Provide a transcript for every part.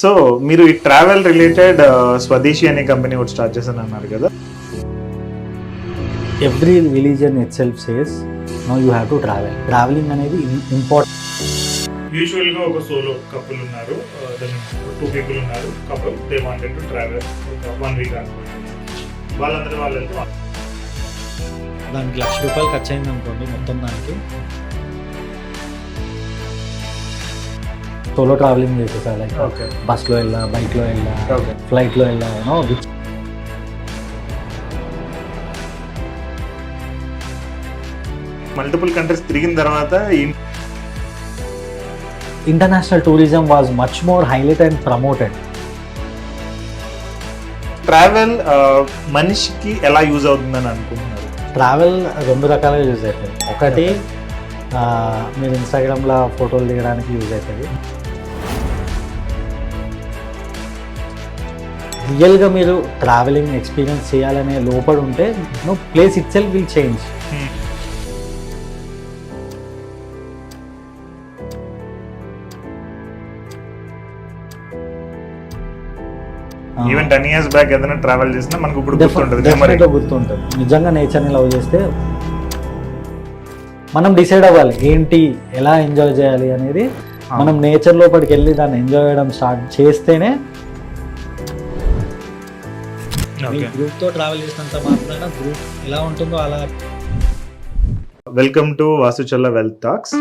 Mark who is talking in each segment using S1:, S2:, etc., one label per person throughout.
S1: So మీరు ఈ travel related స్వదేశీ అనే కంపెనీ ఒకటి స్టార్ట్ చేశాను అన్నారు కదా.
S2: Every religion itself says no you have to travel. Traveling అనేది ఇంపార్టెంట్.
S1: యూజువల్ గా ఒక సోలో కపుల్ ఉన్నారు, 2 people ఉన్నారు couple, they wanted to travel 1 week అనుకోండి. వాళ్ళందరూ వాళ్ళు వెళ్తే
S2: దానికి ₹1,00,000 ఖర్చు అయింది అనుకోండి మొత్తం దానికి. సోలో ట్రావెలింగ్ చేసేసా, లైక్ బస్లో వెళ్ళా, బైక్లో వెళ్ళా, ఫ్లైట్లో వెళ్ళా,
S1: మల్టిపుల్ కంట్రీస్ తిరిగిన తర్వాత
S2: international tourism was much more highlight and promoted.
S1: Travel మనిషికి ఎలా యూజ్ అవుతుందని అనుకుంటున్నారు?
S2: ట్రావెల్ 2 రకాలుగా యూజ్ అవుతుంది. ఒకటి మీరు ఇన్స్టాగ్రామ్లో ఫోటోలు దిగడానికి యూజ్ అవుతుంది. రియల్గా మీరు ట్రావెలింగ్ ఎక్స్పీరియన్స్ చేయాలనే లోపల ఉంటే place it self will change.
S1: Even 10 years back ఏదైనా ట్రావెల్ చేసినా మనకు ఇప్పుడు
S2: గుర్తుంటుంది. నిజంగా నేచర్ని లవ్ చేస్తే మనం డిసైడ్ అవ్వాలి ఏంటి, ఎలా ఎంజాయ్ చేయాలి అనేది. మనం నేచర్ లోపలికి వెళ్ళి దాన్ని ఎంజాయ్ చేయడం స్టార్ట్ చేస్తేనే. గ్రూప్తో ట్రావెల్ చేసినంత మాత్రాన గ్రూప్ ఎలా ఉంటుందో అలా.
S1: Welcome to Vasuchalla wealth talks.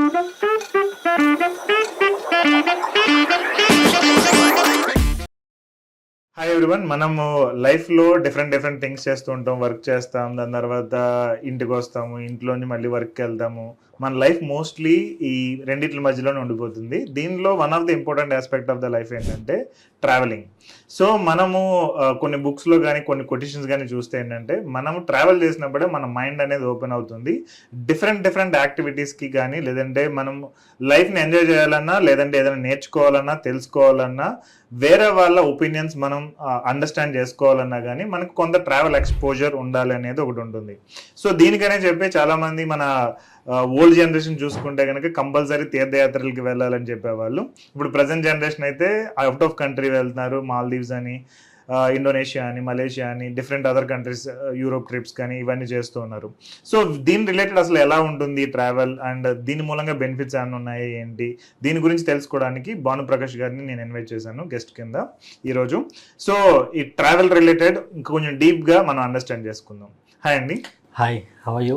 S1: Hi everyone. మనము లైఫ్లో డిఫరెంట్ థింగ్స్ చేస్తూ ఉంటాం. వర్క్ చేస్తాం, దాని తర్వాత ఇంటికి వస్తాము, ఇంట్లోని మళ్ళీ వర్క్కి వెళ్తాము. మన లైఫ్ మోస్ట్లీ ఈ రెండిట్ల మధ్యలోనే ఉండిపోతుంది. దీనిలో one of the important aspect of the life ఏంటంటే ట్రావెలింగ్. సో మనము కొన్ని బుక్స్లో కానీ కొన్ని కొటేషన్స్ కానీ చూస్తే ఏంటంటే మనము ట్రావెల్ చేసినప్పుడే మన మైండ్ అనేది ఓపెన్ అవుతుంది. డిఫరెంట్ యాక్టివిటీస్కి కానీ, లేదంటే మనం లైఫ్ని ఎంజాయ్ చేయాలన్నా, లేదంటే ఏదైనా నేర్చుకోవాలన్నా, తెలుసుకోవాలన్నా, వేరే వాళ్ళ ఒపీనియన్స్ మనం అండర్స్టాండ్ చేసుకోవాలన్నా కానీ మనకు కొంత ట్రావెల్ ఎక్స్పోజర్ ఉండాలి అనేది ఒకటి ఉంటుంది. సో దీనికనే చెప్పి చాలామంది మన ఓల్డ్ జనరేషన్ చూసుకుంటే కనుక కంపల్సరీ తీర్థయాత్రలకి వెళ్ళాలని చెప్పేవాళ్ళు. ఇప్పుడు ప్రజెంట్ జనరేషన్ అయితే అవుట్ ఆఫ్ కంట్రీ వెళ్తున్నారు. మాల్దీవ్స్ అని, ఇండోనేషియా అని, మలేషియా అని, different other countries, Europe trips కానీ ఇవన్నీ చేస్తూ ఉన్నారు. సో దీని రిలేటెడ్ అసలు ఎలా ఉంటుంది ట్రావెల్, అండ్ దీని మూలంగా బెనిఫిట్స్ ఏమైనా ఉన్నాయి ఏంటి, దీని గురించి తెలుసుకోవడానికి భానుప్రకాష్ గారిని నేను ఇన్వైట్ చేశాను గెస్ట్ కింద ఈరోజు. సో ఈ ట్రావెల్ రిలేటెడ్ ఇంకా కొంచెం డీప్గా మనం అండర్స్టాండ్ చేసుకుందాం. హాయ్ అండి.
S2: Hi, how are you?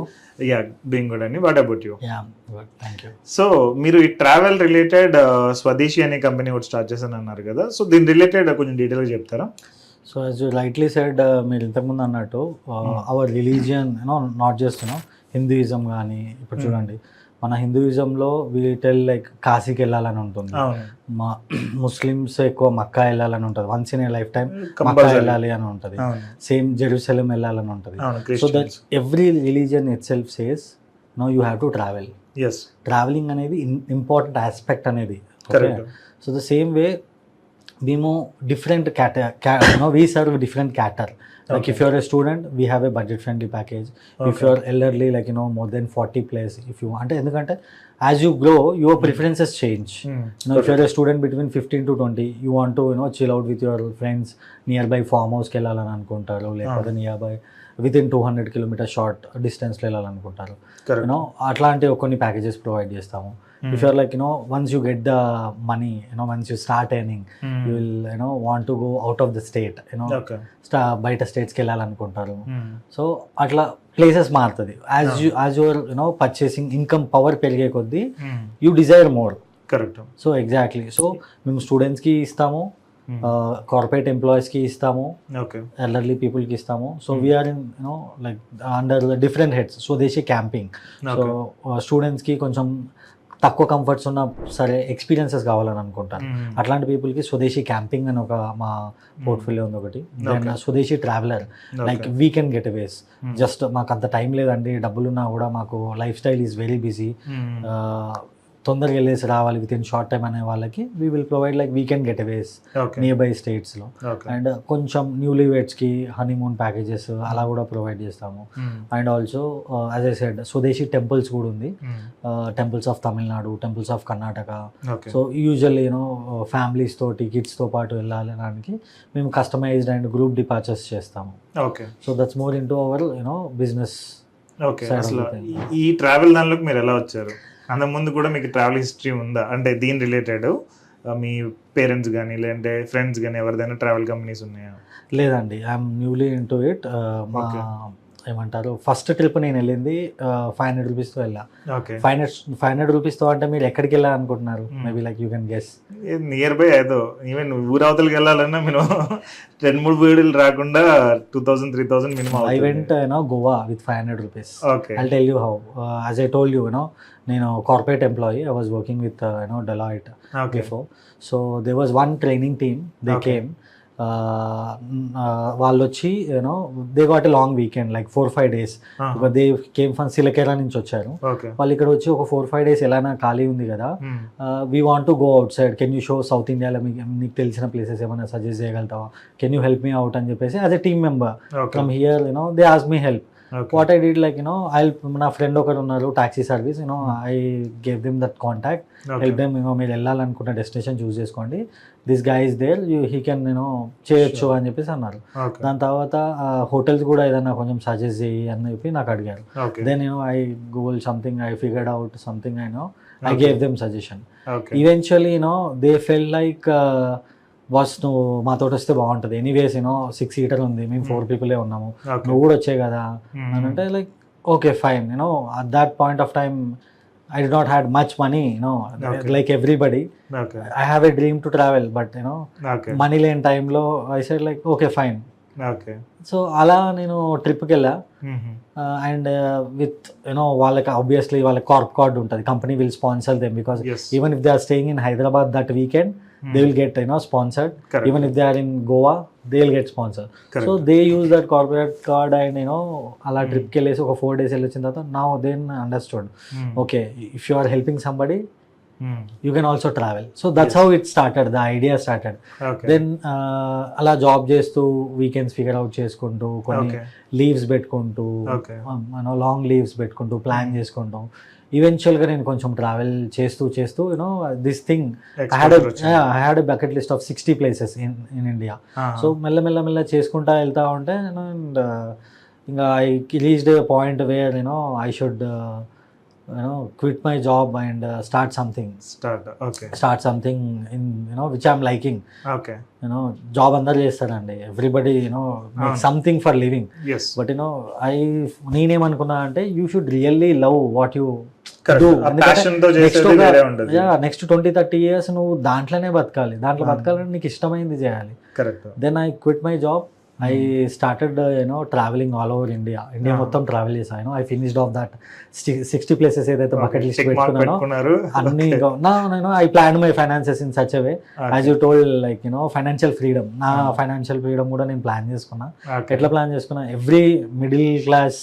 S1: Ya, doing good అండి. What about you?
S2: Ya, good, thank you.
S1: So మీరు ఈ ట్రావెల్ రిలేటెడ్ స్వదేశీ అనే కంపెనీ ఒకటి స్టార్ట్ చేశాను అన్నారు కదా. సో దీని రిలేటెడ్ కొంచెం డీటెయిల్గా చెప్తారా?
S2: So as you rightly said, మీరు ఇంతకుముందు అన్నట్టు hour religion not just Hinduism కానీ, ఇప్పుడు చూడండి మన హిందూయిజంలో వీ టెల్ లైక్ కాశీకి వెళ్ళాలని ఉంటుంది, మా ముస్లిమ్స్ ఎక్కువ మక్కా వెళ్ళాలని ఉంటుంది, once in a lifetime Mecca వెళ్ళాలి అని ఉంటుంది, సేమ్ జెరూసలేం వెళ్ళాలని ఉంటుంది. So that every religion itself says no you have to travel. Traveling అనేది ఇంపార్టెంట్ ఆస్పెక్ట్ అనేది. సో ద సేమ్ వే మేము different we serve different cater. Like if you're a student, we have a budget friendly package. If you're elderly, like more than 40 plus, if you want, endukante as you grow your preferences change. If you're a student between 15 to 20, you want to chill out with your friends, nearby farm house ki vellalani anukuntaru, lekapothe nearby within 200 kilometer short distance లో వెళ్ళాలనుకుంటారు. అట్లాంటి కొన్ని packages provide చేస్తాము. If you're like once you get the money, once you start earning, you will want to go out of the state, బయట స్టేట్స్కి వెళ్ళాలనుకుంటారు. So అట్లా places మారుతుంది. As your purchasing income power పెరిగే కొద్దీ you desire more.
S1: Correct.
S2: So exactly. So మేము స్టూడెంట్స్కి ఇస్తాము, కార్పొరేట్ ఎంప్లాయీస్కి ఇస్తాము, ఎల్డర్లీ పీపుల్కి ఇస్తాము. So we are in like under different heads Swadeshi camping. So స్టూడెంట్స్కి కొంచెం తక్కువ కంఫర్ట్స్ ఉన్న సరే ఎక్స్పీరియన్సెస్ కావాలని అనుకుంటాను. అట్లాంటి పీపుల్కి స్వదేశీ క్యాంపింగ్ అని ఒక మా పోర్ట్ఫోలియో ఉంది ఒకటి. Then swadeshi traveller, like weekend getaways. Just మాకు అంత టైం లేదండి, డబ్బులున్నా కూడా మాకు lifestyle is very busy, తొందరగా వెళ్ళేసి రావాలి విత్ ఇన్ షార్ట్ టైం అనే వాళ్ళకి we will provide like weekend getaways nearby స్టేట్స్లో. అండ్ కొంచెం న్యూలీ వెడ్స్కి హనీమూన్ ప్యాకేజెస్ అలా కూడా ప్రొవైడ్ చేస్తాము. And also as I said swadeshi temples కూడా ఉంది, temples of Tamil Nadu, temples of Karnataka. So usually families తోటి కిడ్స్తో పాటు వెళ్ళడానికి మేము కస్టమైజ్డ్ అండ్ గ్రూప్ డిపార్చర్స్ చేస్తాము. So that's more in to our business.
S1: Okay, అసలు ఈ ట్రావెల్ దానిలోకి మీరు ఎలా వచ్చారు? అంతకుముందు కూడా మీకు ట్రావెల్ హిస్టరీ ఉందా? అంటే దీని రిలేటెడ్ మీ పేరెంట్స్ కానీ లేదంటే ఫ్రెండ్స్ కానీ ఎవరిదైనా ట్రావెల్ కంపెనీస్ ఉన్నాయా?
S2: లేదండి, I'm newly in to it. మా ఏమంటారు ఫస్ట్ ట్రిప్ నేను వెళ్ళింది 500 రూపీస్తో వెళ్ళా. 500 రూపీస్తో అంటే మీరు ఎక్కడికి వెళ్ళా అనుకుంటున్నారు? Maybe like you can guess.
S1: Nearby ఏదో ఈవెన్ ఊరవతలకి వెళ్ళాలన్నా మేము 2-3 వేడులు రాకుండా 2000-3000 minimum.
S2: I went Goa with 500 rupees. I tell you how. As I told you నేను corporate employee. I was working with Deloitte before. So they was one training team. They came. వాళ్ళు వచ్చి they got a long weekend like 4-5 days. They came from సిలకేరా నుంచి వచ్చారు. వాళ్ళు ఇక్కడ వచ్చి ఒక 4-5 days ఎలానా ఖాళీ ఉంది కదా, we want to go outside, can you show south ఇండియాలో మీకు తెలిసిన ప్లేసెస్ ఏమైనా సజెస్ట్ చేయగలుగుతావా, can you help me out అని చెప్పేసి as a team member from here they ask me help. What I did like నా friend ఒకరు ఉన్నారు taxi service, I gave them that contact, help them. మీరు వెళ్ళాలనుకున్న destination choose చేసుకోండి, this guy is there, he can చేయొచ్చు అని చెప్పేసి అన్నారు. దాని తర్వాత హోటల్స్ కూడా ఏదైనా కొంచెం సజెస్ట్ చేయి అని చెప్పి నాకు అడిగారు. Then I Google something, I figured out something, I gave them suggestion. Eventually they fell like boss నువ్వు మాతో వస్తే బాగుంటుంది, ఎనీవేస్ 6 seater ఉంది, మేము 4 people ఉన్నాము, నువ్వు కూడా వచ్చే కదా అని అంటే like okay fine. At that point of time I did not had much money, like everybody. I have a dream to travel, but money లేని టైంలో I said like okay fine. So అలా నేను ట్రిప్కి వెళ్ళా. అండ్ విత్ వాళ్ళకి obviously వాళ్ళకి corp card ఉంటుంది, company will sponsor them because even if they are staying in Hyderabad that weekend they will get sponsored. Even if they are in Goa they will get sponsored. So they use that corporate card and ala trip ke lesi oka 4 days elochin tarvata now then understood okay, if you are helping somebody you can also travel. So that's how it started, the idea started. Then ala job chestu weekends figure out cheskuntu konni leaves pettukuntu long leaves pettukuntu plan cheskuntu ఈవెన్చువల్గా నేను కొంచెం travel చేస్తూ this thing I had a bucket list of 60 places in India. So మెల్ల చేసుకుంటా వెళ్తా ఉంటే and ఇంకా I reached a point where I should quit my job and start something in which I'm liking. Job అందరు చేస్తారండి, everybody make something for living. But నేనేమనుకున్నా అంటే you should really love what you do. Next 20-30 years నువ్వు దాంట్లోనే బతకాలి, బతకాలంటే నీకు ఇష్టమైంది చేయాలి. Then I quit my job. I started traveling all over India మొత్తం ట్రావెల్ చేశాను. I finished off that 60 places ఏదైతే బకెట్ లిస్ట్ పెట్టుకున్నానో అన్ని. I planned my finances in such a way as you told like financial freedom. నా financial freedom కూడా నేను plan చేసుకున్నా. ఎట్లా plan చేసుకున్నా, every middle class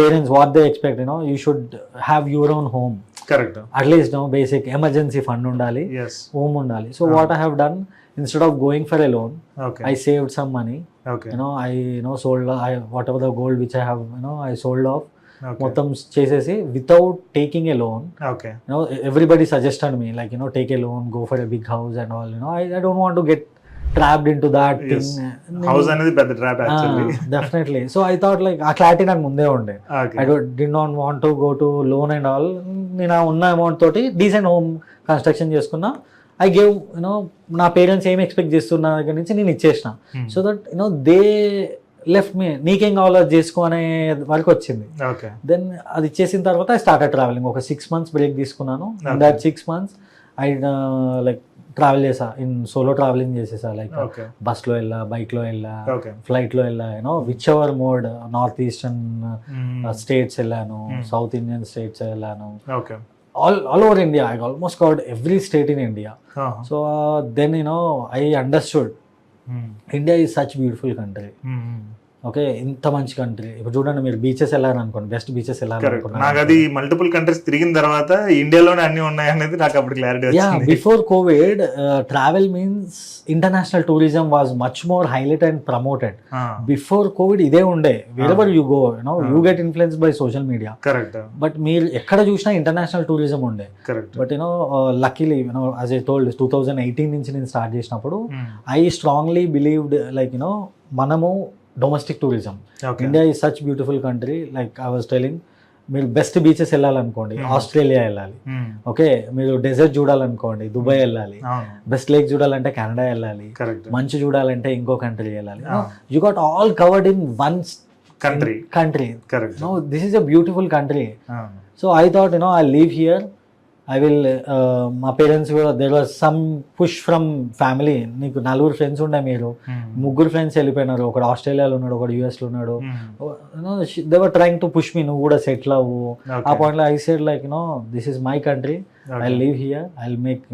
S2: parents what they expect you should have your own home. At least basic emergency fund ఉండాలి, home ఉండాలి. So what I have done, instead of going for a loan, I saved some money. I sold whatever the gold which I have I sold off. మొత్తం చేసేసి without taking a loan. Everybody suggested me like take a loan, go for a big house and all. I don't want to get trapped into that thing.
S1: House అనేది పెద్ద trap actually.
S2: Definitely. So I thought like ఆ clarity నాకు ముందే ఉండే. I did not want to go to loan and all. నేను ఉన్న amount తోటి decent home construction చేసుకున్నా. ఐ గేవ్ నా పేరెంట్స్ ఏం ఎక్స్పెక్ట్ చేస్తున్నా దగ్గర నుంచి నేను ఇచ్చేసిన. So that they left me, నీకేం కావాలో చేసుకో అనే వరకు వచ్చింది. దెన్ అది ఇచ్చేసిన తర్వాత ఐ స్టార్టెడ్ ట్రావెలింగ్. ఒక 6 months బ్రేక్ తీసుకున్నాను. That 6 months I like travel చేసా, ఇన్ సోలో ట్రావెలింగ్ చేసేసా. లైక్ బస్లో వెళ్ళా, బైక్లో వెళ్ళా, ఫ్లైట్లో వెళ్ళా, which ever mode. North eastern states వెళ్ళాను, సౌత్ ఇండియన్ స్టేట్స్ వెళ్ళాను. All over India. I almost covered every state in India. So then I understood India is such beautiful country. Okay, ఇంత మంచి కంట్రీ. ఇప్పుడు చూడండి, మీరు బీచెస్ వెళ్ళారనుకోండి, best beaches
S1: correct.
S2: వెళ్ళాలనుకున్నారు.
S1: నాకు అది మల్టిపుల్ కంట్రీస్ తిరిగిన తర్వాత ఇండియాలోనే అన్ని ఉన్నాయి అనేది నాకు అప్పుడు క్లారిటీ
S2: యా,
S1: వచ్చింది.
S2: Before Covid travel means international tourism was much more highlight and promoted. Before Covid ఇదే ఉండే, wherever you go you get influence by social media.
S1: Correct
S2: but మీరు ఎక్కడ చూసినా ఇంటర్నేషనల్ టూరిజం ఉండే.
S1: Correct.
S2: But luckily as I told 2018 నుంచి నేను start చేసినప్పుడు I strongly believed like మనము domestic tourism, India is such beautiful country. Like I was telling, మీరు best beaches వెళ్ళాలనుకోండి Australia వెళ్ళాలి. ఓకే, మీరు డెజర్ట్ చూడాలనుకోండి దుబాయ్ వెళ్ళాలి. బెస్ట్ లేక్ చూడాలంటే కెనడా వెళ్ళాలి. మంచు చూడాలంటే ఇంకో కంట్రీ వెళ్ళాలి. You got all covered in one country. This is a beautiful country. So I thought I live here, I will. మా పేరెంట్స్ కూడా there was some push from family. నీకు 4 friends ఉండే, మీరు 3 ఫ్రెండ్స్ వెళ్ళిపోయినారు. ఒకడు ఆస్ట్రేలియాలో ఉన్నాడు, ఒకడు యూఎస్లో ఉన్నాడు. They were trying to push me, నువ్వు కూడా సెటిల్ అవ్వు. ఆ పాయింట్లో I said like this is my country, I live here, I make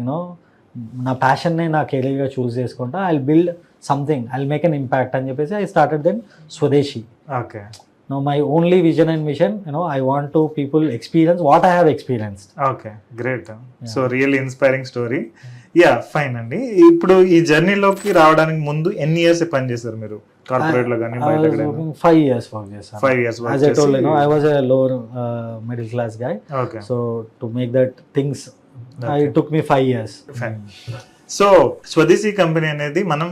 S2: నా ప్యాషన్నే నా కెరీర్గా చూస్ చేసుకుంటా, I build something, I make an impact అని చెప్పేసి ఐ స్టార్టెడ్ దెన్ స్వదేశీ.
S1: Okay.
S2: Now my only vision and mission, I want to people experience what I have experienced.
S1: Okay, great. So really inspiring story. Yeah, fine అండి. ఇప్పుడు ఈ జర్నీలోకి రావడానికి ముందు ఎన్ని years పని చేశారు మీరు కార్పొరేట్ లో కానీ బయట?
S2: 5 years వర్క్ చేశాను.
S1: 5 years work
S2: as I told I was a lower middle class guy.
S1: Okay.
S2: So to make that things it took me 5 years.
S1: Fine. So స్వదేశీ కంపెనీ అనేది మనం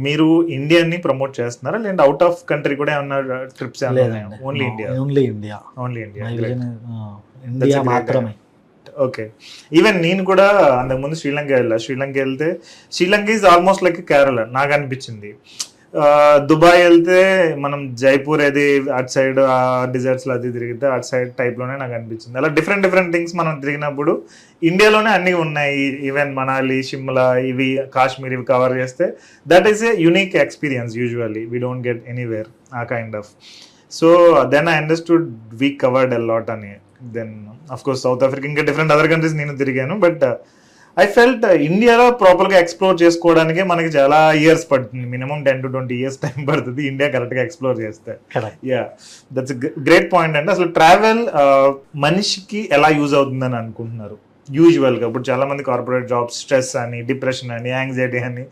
S1: మీరు ఇండియాని ప్రమోట్ చేస్తున్నారా లేదంటే అవుట్ ఆఫ్ కంట్రీ కూడా ఏమన్నా ట్రిప్స్? ఓన్లీ ఇండియా
S2: మాత్రమే.
S1: ఓకే. ఈవెన్ నేను కూడా అంతకుముందు శ్రీలంక వెళ్తే Sri Lanka is almost like Kerala నాకు అనిపించింది. దుబాయ్ వెళ్తే మనం జైపూర్ అది అటు సైడ్ ఆ డిజర్ట్స్లో అది తిరిగితే అటు సైడ్ టైప్లోనే నాకు అనిపించింది. అలా డిఫరెంట్ థింగ్స్ మనం తిరిగినప్పుడు ఇండియాలోనే అన్నీ ఉన్నాయి. ఈవెన్ మనాలి, షిమ్లా, ఇవి కాశ్మీర్, ఇవి కవర్ చేస్తే that is a unique experience. Usually we don't get anywhere ఆ kind of. So then I understood we covered a lot అని. Then of course South Africa, ఇంకా డిఫరెంట్ అదర్ కంట్రీస్ నేను తిరిగాను. బట్ ఐ ఫెల్ట్ ఇండియాలో ప్రాపర్గా explore చేసుకోవడానికి మనకి చాలా ఇయర్స్ పడుతుంది, మినిమం 10 to 20 years టైం పడుతుంది ఇండియా కరెక్ట్గా ఎక్స్ప్లోర్ చేస్తే. యా, దట్స్ గ్రేట్ పాయింట్ అండి. అసలు ట్రావెల్ మనిషికి ఎలా యూజ్ అవుతుందని అనుకుంటున్నారు యూజువల్గా? ఇప్పుడు చాలా మంది కార్పొరేట్ జాబ్స్, స్ట్రెస్ అని, డిప్రెషన్ అని, యాంగ్జైటీ అని,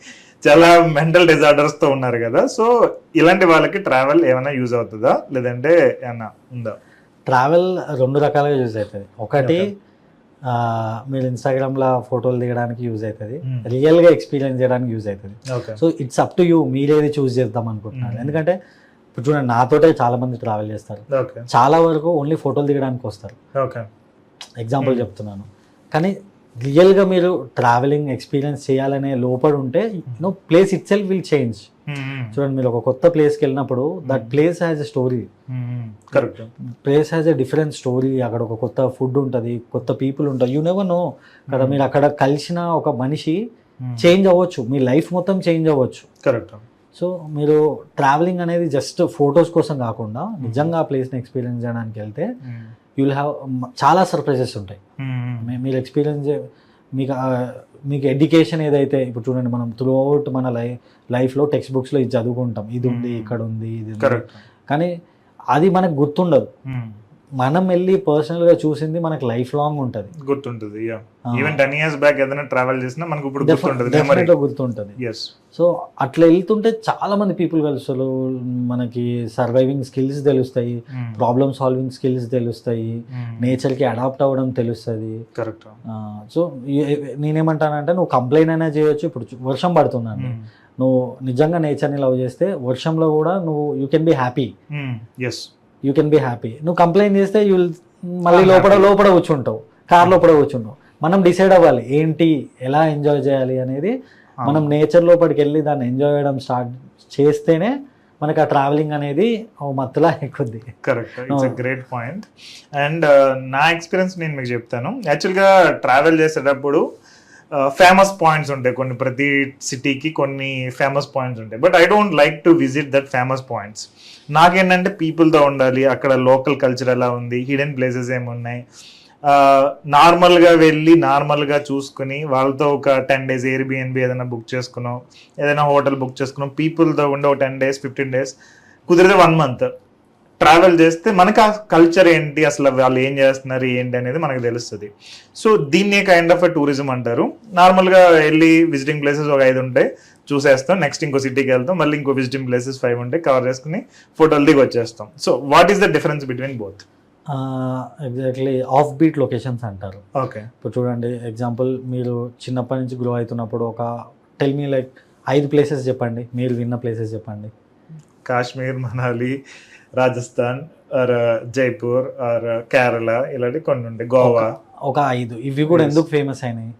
S1: చాలా మెంటల్ డిజార్డర్స్తో ఉన్నారు కదా. సో ఇలాంటి వాళ్ళకి ట్రావెల్ ఏమైనా యూజ్ అవుతుందా లేదంటే ఏమన్నా ఉందా?
S2: ట్రావెల్ 2 రకాలుగా యూజ్ అవుతుంది. ఒకటి, మీరు ఇన్స్టాగ్రామ్లో ఫోటోలు దిగడానికి యూజ్ అవుతుంది, రియల్గా ఎక్స్పీరియన్స్ చేయడానికి యూజ్ అవుతుంది. So it's up to you, మీరేది చూస్ చేద్దాం అనుకుంటున్నారు. ఎందుకంటే ఇప్పుడు చూడండి, నాతోటే చాలా మంది ట్రావెల్ చేస్తారు, చాలా వరకు ఓన్లీ ఫోటోలు దిగడానికి వస్తారు. ఎగ్జాంపుల్ చెప్తున్నాను. కానీ రియల్గా మీరు ట్రావెలింగ్ ఎక్స్పీరియన్స్ చేయాలనే లోపల ఉంటే place it self will change. చూడండి, మీరు ఒక కొత్త ప్లేస్కి వెళ్ళినప్పుడు that place has a story.
S1: Correct.
S2: Place has a different story. అక్కడ ఒక కొత్త ఫుడ్ ఉంటుంది, కొత్త పీపుల్ ఉంటారు, యూ నెవర్ నో. కదా మీరు అక్కడ కలిసిన ఒక మనిషి చేంజ్ అవ్వచ్చు, మీ లైఫ్ మొత్తం చేంజ్ అవ్వచ్చు.
S1: కరెక్ట్.
S2: సో మీరు ట్రావెలింగ్ అనేది జస్ట్ ఫొటోస్ కోసం కాకుండా నిజంగా ఆ ప్లేస్ని ఎక్స్పీరియన్స్ చేయడానికి వెళ్తే యూ విల్ హ్యావ్ చాలా సర్ప్రైజెస్ ఉంటాయి. మీరు ఎక్స్పీరియన్స్ మీకు ఎడ్యుకేషన్ ఏదైతే, ఇప్పుడు చూడండి, మనం త్రూ అవుట్ మన లైఫ్లో టెక్స్ట్ బుక్స్లో ఇది చదువుకుంటాం, ఇది ఉంది, ఇక్కడ ఉంది, ఇది ఉంది, కానీ అది మనకు గుర్తుండదు. మనం వెళ్ళి పర్సనల్గా చూసింది మనకు లైఫ్ లాంగ్ ఉంటుంది,
S1: గుర్తుంటుంది. ఈవెన్ 10 years బ్యాక్ ఏదైనా ట్రావెల్ చేసినా మనకు ఇప్పుడు
S2: గుర్తుంటుంది. సో అట్లా వెళ్తుంటే చాలా మంది పీపుల్ కలుస్తారు, మనకి సర్వైవింగ్ స్కిల్స్ తెలుస్తాయి, ప్రాబ్లమ్ సాల్వింగ్ స్కిల్స్ తెలుస్తాయి, నేచర్కి అడాప్ట్ అవ్వడం తెలుస్తుంది.
S1: కరెక్ట్.
S2: సో నేనేమంటానంటే, నువ్వు కంప్లైంట్ అయినా చేయొచ్చు. ఇప్పుడు వర్షం పడుతుందండి, నువ్వు నిజంగా నేచర్ని లవ్ చేస్తే వర్షంలో కూడా నువ్వు you can be happy. You can be happy. నువ్వు కంప్లైంట్ చేస్తే యూ మళ్ళీ లోపల కూర్చుంటావు, కార్ లోపల కూర్చుంటావు. మనం డిసైడ్ అవ్వాలి ఏంటి, ఎలా ఎంజాయ్ చేయాలి అనేది. మనం నేచర్ లోపలికి వెళ్ళి దాన్ని ఎంజాయ్ చేయడం స్టార్ట్ చేస్తేనే మనకి ఆ ట్రావెలింగ్ అనేది మత్తులా ఎక్కుద్ది.
S1: Correct. It's a great point. And నా ఎక్స్పీరియన్స్ నేను మీకు చెప్తాను. యాక్చువల్గా ట్రావెల్ చేసేటప్పుడు ఫేమస్ పాయింట్స్ ఉంటాయి, కొన్ని ప్రతి సిటీకి కొన్ని ఫేమస్ పాయింట్స్ ఉంటాయి. But I don't like to visit that famous points. నాకేంటంటే పీపుల్తో ఉండాలి, అక్కడ లోకల్ కల్చర్ ఎలా ఉంది, హిడెన్ ప్లేసెస్ ఏమున్నాయి, నార్మల్గా వెళ్ళి నార్మల్గా చూసుకుని వాళ్ళతో ఒక 10 days ఎయిర్బిఎన్బి ఏదైనా బుక్ చేసుకున్నాం, ఏదైనా హోటల్ బుక్ చేసుకున్నాం, పీపుల్తో ఉండి ఒక 10 days 15 days కుదిరితే 1 month ట్రావెల్ చేస్తే మనకు ఆ కల్చర్ ఏంటి, అసలు వాళ్ళు ఏం చేస్తున్నారు ఏంటి అనేది మనకు తెలుస్తుంది. సో దీన్నే కైండ్ ఆఫ్ టూరిజం అంటారు. నార్మల్గా వెళ్ళి విజిటింగ్ ప్లేసెస్ ఒక 5 ఉంటాయి, చూసేస్తాం, నెక్స్ట్ ఇంకో సిటీకి వెళ్తాం, మళ్ళీ ఇంకో విజిటింగ్ ప్లేసెస్ 5 ఉంటాయి, కవర్ చేసుకుని ఫోటోలు దిగి వచ్చేస్తాం. So what is the difference between both?
S2: Exactly off beat locations అంటారు.
S1: ఓకే,
S2: ఇప్పుడు చూడండి, ఎగ్జాంపుల్ మీరు చిన్నప్పటి నుంచి గ్రో అవుతున్నప్పుడు ఒక టెల్ మీ లైక్ 5 ప్లేసెస్ చెప్పండి, మీరు విన్న ప్లేసెస్ చెప్పండి.
S1: కాశ్మీర్, మనాలి, రాజస్థాన్ ఆర్ జైపూర్ ఆర్ కేరళ, ఇలాంటి కొన్ని ఉంటాయి, గోవా.
S2: ఒక 5 ఇవి కూడా ఎందుకు ఫేమస్ అయినాయి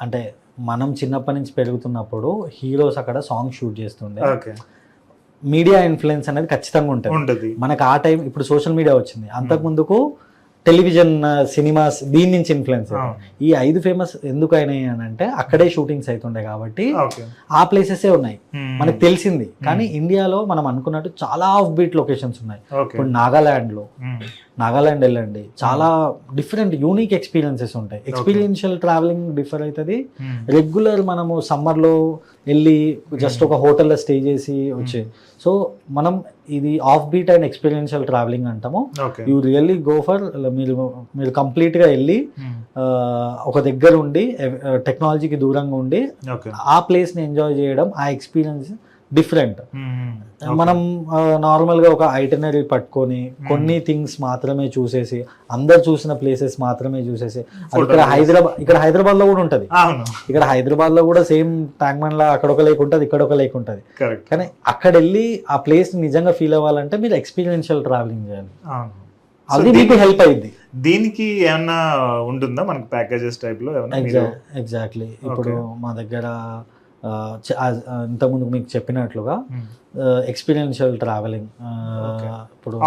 S2: అంటే మనం చిన్నప్పటి నుంచి పెరుగుతున్నప్పుడు హీరోస్ అక్కడ సాంగ్ షూట్ చేస్తుండే.
S1: ఓకే,
S2: మీడియా ఇన్ఫ్లుయెన్స్ అనేది ఖచ్చితంగా ఉంటుంది మనకి ఆ టైం. ఇప్పుడు సోషల్ మీడియా వచ్చింది, అంతకు ముందుకు టెలివిజన్, సినిమాస్ దీని నుంచి ఇన్ఫ్లుయెన్స్. ఈ 5 ఫేమస్ ఎందుకు అయినాయి అని అంటే అక్కడే షూటింగ్స్ అవుతుండే కాబట్టి ఆ ప్లేసెసే ఉన్నాయి మనకు తెలిసింది. కానీ ఇండియాలో మనం అనుకున్నట్టు చాలా ఆఫ్ బీట్ లొకేషన్స్ ఉన్నాయి. ఇప్పుడు నాగాలాండ్ వెళ్ళండి, చాలా డిఫరెంట్ యూనిక్ ఎక్స్పీరియన్సెస్ ఉంటాయి. ఎక్స్పీరియన్షియల్ ట్రావెలింగ్ డిఫర్ అవుతుంది. రెగ్యులర్ మనము సమ్మర్లో వెళ్ళి జస్ట్ ఒక హోటల్లో స్టే చేసి వచ్చే. సో మనం ఇది off beat and experiential travelling అంటాము. యూ రియల్లీ గో ఫర్, మీరు కంప్లీట్గా వెళ్ళి ఒక దగ్గర ఉండి టెక్నాలజీకి దూరంగా ఉండి ఆ ప్లేస్ని ఎంజాయ్ చేయడం, ఆ ఎక్స్పీరియన్స్ డిఫరెంట్. మనం నార్మల్గా ఒక ఐటనరీ పట్టుకొని కొన్ని థింగ్స్ మాత్రమే చూసేసి, అందరు చూసిన ప్లేసెస్ మాత్రమే చూసేసి, అది ఇక్కడ హైదరాబాద్లో కూడా ఉంటుంది. ఇక్కడ హైదరాబాద్లో కూడా సేమ్ ట్యాంక్మన్ లా అక్కడ ఒక లేక్ ఉంటుంది, ఇక్కడ ఒక లేక్ ఉంటుంది. కానీ అక్కడ వెళ్ళి ఆ ప్లేస్ నిజంగా ఫీల్ అవ్వాలంటే మీరు ఎక్స్పీరియన్షియల్ ట్రావెలింగ్ చేయాలి. అది మీకు హెల్ప్ అయ్యింది.
S1: దీనికి ఏమన్నా ఉంటుందా మనకి ప్యాకేజెస్ టైప్ లో?
S2: ఎగ్జాక్ట్లీ. ఇప్పుడు మా దగ్గర ఇంతకుముందు మీకు చెప్పినట్లుగా ఎక్స్పీరియన్షియల్ ట్రావెలింగ్, ఇప్పుడు